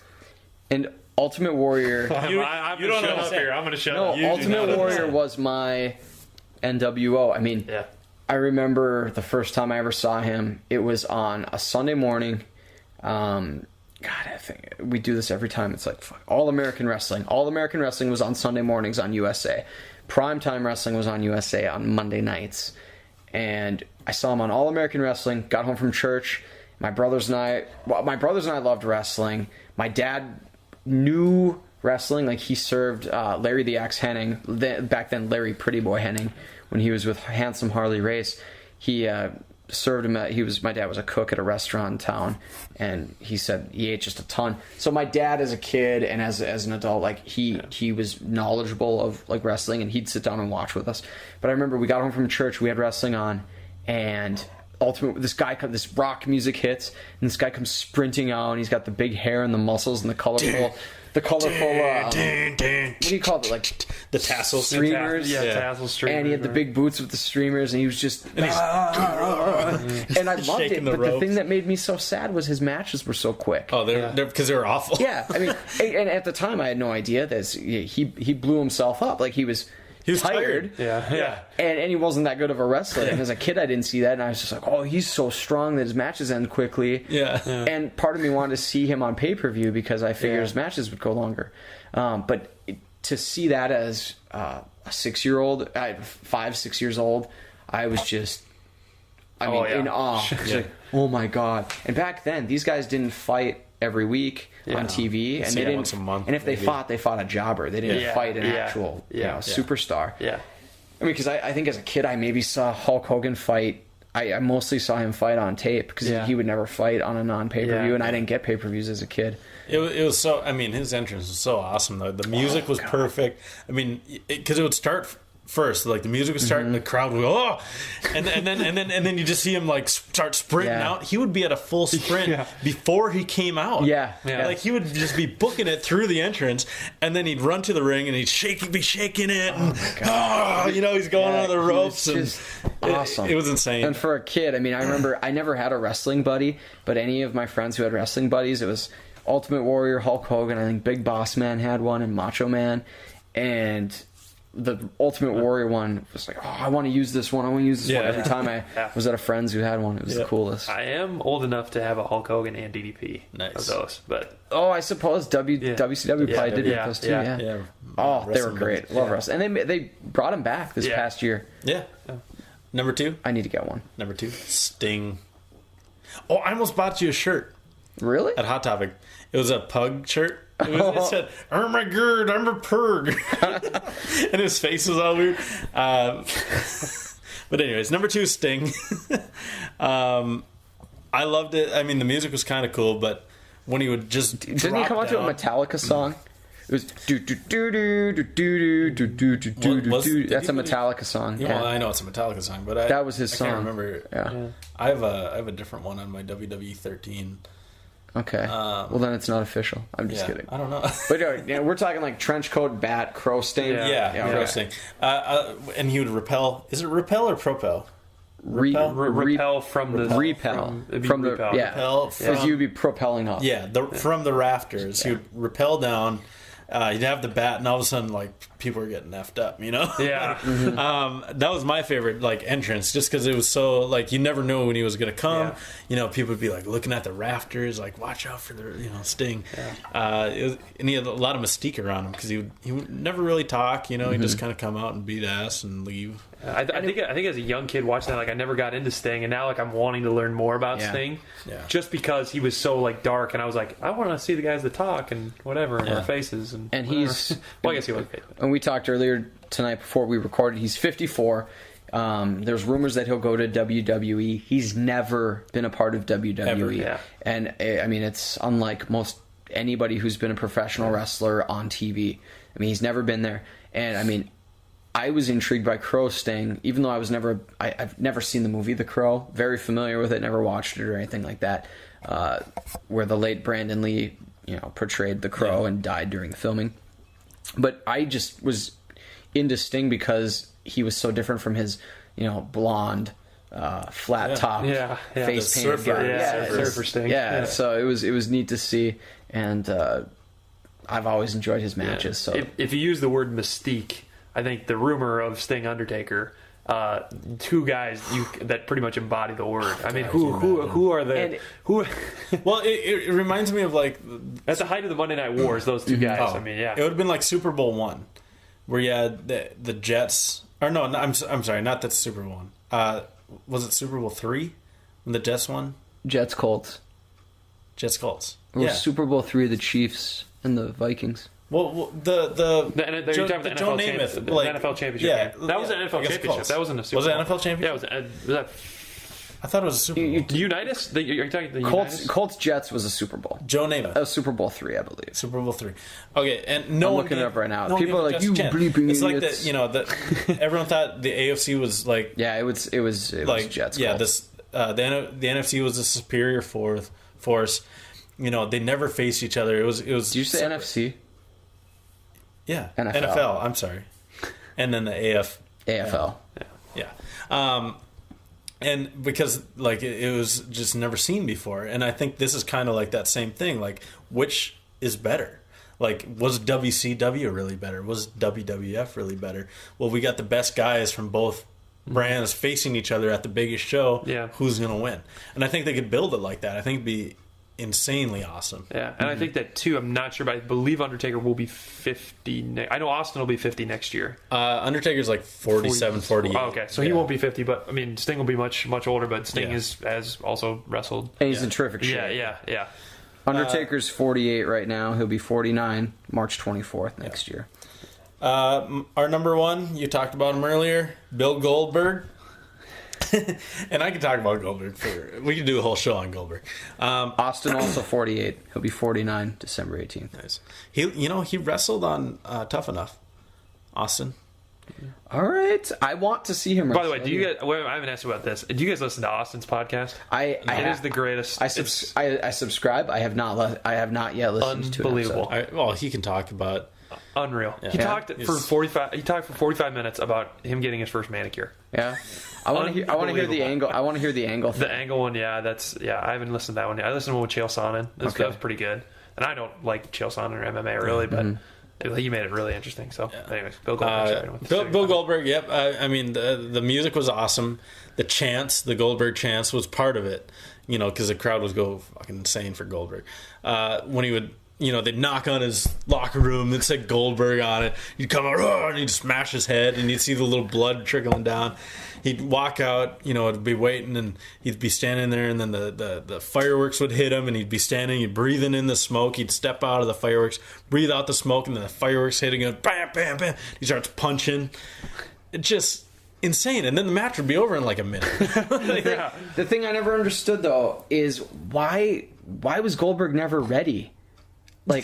And Ultimate Warrior... I'm going to shut up here. I'm going to shut up. Ultimate Warrior was my NWO. I mean, I remember the first time I ever saw him, it was on a Sunday morning. God, I think we do this every time. It's like All American Wrestling. All American Wrestling was on Sunday mornings on USA. Primetime Wrestling was on USA on Monday nights. And I saw him on All American Wrestling, got home from church. My brothers and I loved wrestling. My dad knew wrestling. Like, he served Larry the Axe Hennig, back then Larry Pretty Boy Hennig, when he was with Handsome Harley Race. He served him my dad was a cook at a restaurant in town, and he said he ate just a ton. So my dad, as a kid and as an adult, like, he was knowledgeable of like wrestling, and he'd sit down and watch with us. But I remember we got home from church, we had wrestling on, and this rock music hits, and this guy comes sprinting out, and he's got the big hair and the muscles and the colorful what do you call it, like the tassel streamers? Tassel streamers. And he had the big boots with the streamers, and he was just and I loved it. But the thing that made me so sad was his matches were so quick. Oh, they're because they were awful. Yeah, I mean, and at the time I had no idea that he blew himself up. Like, he was tired. Yeah. And he wasn't that good of a wrestler. And as a kid, I didn't see that, and I was just like, oh, he's so strong that his matches end quickly. Yeah. And part of me wanted to see him on pay-per-view because I figured his matches would go longer. But to see that as a 6-year-old, 5-6 years old, I was just, in awe. It's like, oh my god! And back then, these guys didn't fight every week on TV, and they didn't. Once a month, and if they fought a jobber. They didn't fight an actual superstar. Yeah. I mean, because I think as a kid, I maybe saw Hulk Hogan fight I mostly saw him fight on tape because he would never fight on a non-pay-per-view, and I didn't get pay-per-views as a kid. It was so. I mean, his entrance was so awesome. Though the music was perfect. I mean, because it would start first, like the music would start, and the crowd would go, oh, and then you just see him like start sprinting out. He would be at a full sprint before he came out. Like he would just be booking it through the entrance, and then he'd run to the ring and he'd be shaking it, and he's going on the ropes. Just awesome. It was insane. And for a kid, I mean, I remember I never had a wrestling buddy, but any of my friends who had wrestling buddies, it was Ultimate Warrior, Hulk Hogan, I think Big Boss Man had one, and Macho Man, and the Ultimate Warrior one was like, oh, I want to use this one. Every time I was at a friend's who had one, it was the coolest. I am old enough to have a Hulk Hogan and DDP of those, but I suppose WCW probably did make those too. Yeah. Oh, they were great. Love wrestling, and they brought him back this past year. Yeah. Number 2. I need to get one. Number 2, Sting. Oh, I almost bought you a shirt. Really? At Hot Topic, it was a pug shirt. It said, "Oh my god, I'm a purg," and his face was all weird. But anyways, number 2, Sting. I loved it. I mean, the music was kind of cool, but when he would just didn't he come out to a Metallica song? It was do do do do do do do do do do do. That's a Metallica song. Yeah, well, I know it's a Metallica song, but that was his song. I can't remember. Yeah. I have a different one on my WWE 13. Okay. Well, then it's not official. I'm just kidding. I don't know. But we're talking like trench coat, bat, crow stain. Yeah, crow stain. And he would repel. Is it repel or propel? Repel from the repel. Because you'd be propelling up. Yeah, from the rafters. He would repel down. You'd have the bat, and all of a sudden, like, people were getting effed up, Yeah. That was my favorite, like, entrance, just because it was so, like, you never know when he was going to come. People would be, like, looking at the rafters, like, watch out for the, Sting. And he had a lot of mystique around him, because he would never really talk, he'd just kind of come out and beat ass and leave. I think as a young kid watching that, like, I never got into Sting, and now, like, I'm wanting to learn more about Sting, just because he was so, like, dark, and I was like, I want to see the guys that talk and whatever, and their faces, and he's well, I guess he was. And we talked earlier tonight before we recorded. He's 54. There's rumors that he'll go to WWE. He's never been a part of WWE, Ever, and I mean, it's unlike most anybody who's been a professional wrestler on TV. I mean, he's never been there, and I mean, I was intrigued by Crow Sting, even though I've never seen the movie The Crow. Very familiar with it, never watched it or anything like that. Where the late Brandon Lee, portrayed the Crow and died during the filming. But I just was into Sting because he was so different from his, blonde, flat top, face painted guy. Surfer Sting. So it was neat to see, and I've always enjoyed his matches. So if you use the word mystique, I think the rumor of Sting Undertaker, 2 guys that pretty much embody the word. I mean, who are the who? Well, it reminds me of like at the height of the Monday Night Wars, those 2 guys. I mean, it would have been like Super Bowl I, where you had the Jets. Or no, I'm sorry, not that Super Bowl I. Was it Super Bowl III when the Jets won? Jets Colts. It was Super Bowl III, the Chiefs and the Vikings. Well, the Joe Namath, the NFL championship game. That was an NFL championship. That wasn't a Super Bowl. Was it NFL championship? Yeah, was that? I thought it was a Super Bowl. The Unitas? Are you talking the Colts Jets was a Super Bowl. Joe Namath. That was Super Bowl III, I believe. Super Bowl III. Okay, and I'm looking it up right now. People are like, you bleeping It's idiots. Like everyone thought the AFC was like. Yeah, it was like Jets. Yeah, Colts. the NFC was a superior force. They never faced each other. It was. Did you say NFC? Yeah, NFL. I'm sorry, and then the AFL. Yeah. And because like it was just never seen before, and I think this is kind of like that same thing. Like, which is better? Like, was WCW really better? Was WWF really better? Well, we got the best guys from both brands facing each other at the biggest show. Yeah. Who's gonna win? And I think they could build it like that. I think it'd be insanely awesome. Yeah, and I think that too. I'm not sure, but I believe Undertaker will be 50. I know Austin will be 50 next year. Undertaker's like 47, 48. Oh, okay, so he won't be 50, but I mean, Sting will be much older. But Sting has also wrestled, and he's in terrific shape. Yeah. Undertaker's 48 right now. He'll be 49 March 24th next year. Our number 1, you talked about him earlier, Bill Goldberg. And I can talk about Goldberg we can do a whole show on Goldberg. Austin also 48. He'll be 49 December 18th. Nice. He wrestled on Tough Enough. Austin. All right. I want to see him. By the way, do you guys? Well, I haven't asked you about this. Do you guys listen to Austin's podcast? It is the greatest. I subscribe. I have not yet listened to it. Unbelievable. Well, he can talk about. Unreal. Yeah. He talked for 45 minutes about him getting his first manicure. Yeah. I want to hear the angle. I want to hear the angle. The angle one, yeah. I haven't listened to that one yet. I listened to one with Chael Sonnen. That was pretty good. And I don't like Chael Sonnen or MMA really, but he made it really interesting. So, anyways, Bill Goldberg. Bill Goldberg. Yep. I mean, the music was awesome. The chants, the Goldberg chants, was part of it. Because the crowd would go fucking insane for Goldberg. When he would. They'd knock on his locker room and say Goldberg on it. He'd come out and he'd smash his head and you'd see the little blood trickling down. He'd walk out, it'd be waiting and he'd be standing there and then the fireworks would hit him and he'd be standing, he'd breathing in the smoke. He'd step out of the fireworks, breathe out the smoke and then the fireworks hitting him. Bam, bam, bam. He starts punching. It's just insane. And then the match would be over in like a minute. The thing I never understood though is why was Goldberg never ready? Like,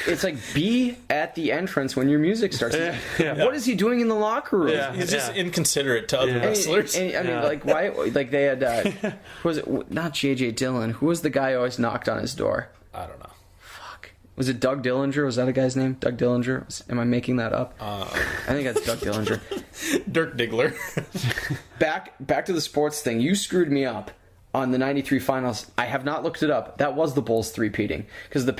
it's like, be at the entrance when your music starts. What is he doing in the locker room? Yeah. He's just inconsiderate to other wrestlers. I mean, like, why? Like, they had, who was it? Not J.J. Dillon. Who was the guy who always knocked on his door? I don't know. Fuck. Was it Doug Dillinger? Was that a guy's name? Doug Dillinger? Am I making that up? I think that's Doug Dillinger. Dirk Diggler. Back to the sports thing. You screwed me up. On the 93 finals, I have not looked it up. That was the Bulls three-peating. Because the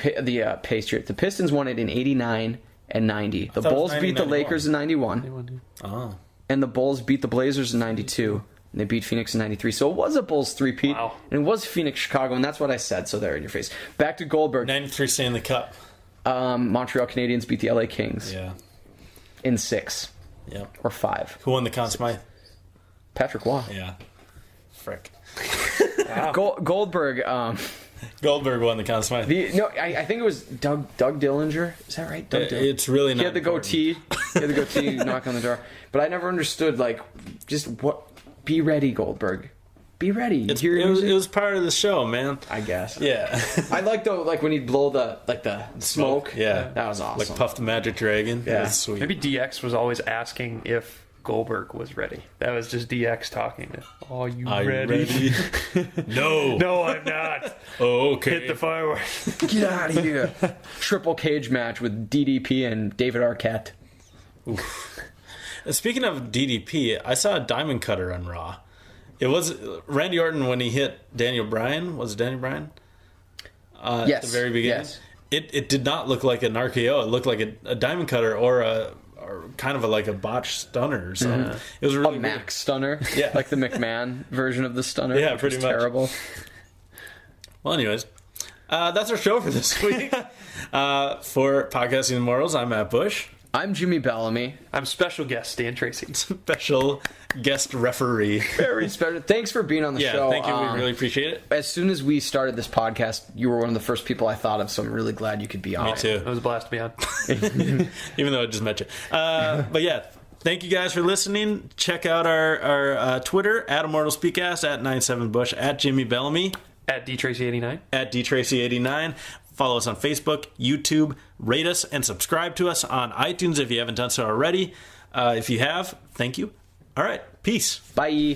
Pistons won it in 89 and 90. The Bulls beat the Lakers in 91. Oh. And the Bulls beat the Blazers in 92. And they beat Phoenix in 93. So it was a Bulls three-peat. Wow. And it was Phoenix, Chicago, and that's what I said. So there in your face. Back to Goldberg. 93 Stanley Cup. Montreal Canadiens beat the LA Kings. Yeah. In 6. Yep. Or 5. Who won the Conn Smythe? Patrick Waugh. Yeah. Frick. Wow. Goldberg. Goldberg won the Conn Smythe. I think it was Doug Dillinger. Is that right? Doug Dillinger. It's really not. He had the goatee. Knock on the door. But I never understood, like, just what. Be ready, Goldberg. Be ready. It was part of the show, man. I guess. Yeah. I like though, like when he'd blow the smoke. Yeah, that was awesome. Like Puff the Magic Dragon. Yeah, that's sweet. Maybe DX was always asking if Goldberg was ready. That was just DX talking. Are you ready? No, I'm not. Oh, okay. Hit the fireworks. Get out of here. Triple cage match with DDP and David Arquette. Oof. Speaking of DDP, I saw a diamond cutter on Raw. It was Randy Orton when he hit Daniel Bryan. Was it Daniel Bryan? Yes. At the very beginning. Yes. It did not look like an RKO. It looked like a diamond cutter or kind of like a botched stunner or something. Mm-hmm. It was really a Mac stunner. Yeah. Like the McMahon version of the stunner. Yeah, which pretty was much. Terrible. Well, anyways, that's our show for this week. For Podcasting Immortals, I'm Matt Bush. I'm Jimmy Bellamy. I'm special guest Dan Tracy. Special guest referee. Very special. Thanks for being on the show. Yeah, thank you. We really appreciate it. As soon as we started this podcast, you were one of the first people I thought of, so I'm really glad you could be on. Me too. It was a blast to be on. Even though I just met you. But yeah, thank you guys for listening. Check out our Twitter, at ImmortalsPeakcast, at 97Bush, at Jimmy Bellamy. At DTracy89. At DTracy89. Follow us on Facebook, YouTube, rate us, and subscribe to us on iTunes if you haven't done so already. If you have, thank you. All right, peace. Bye.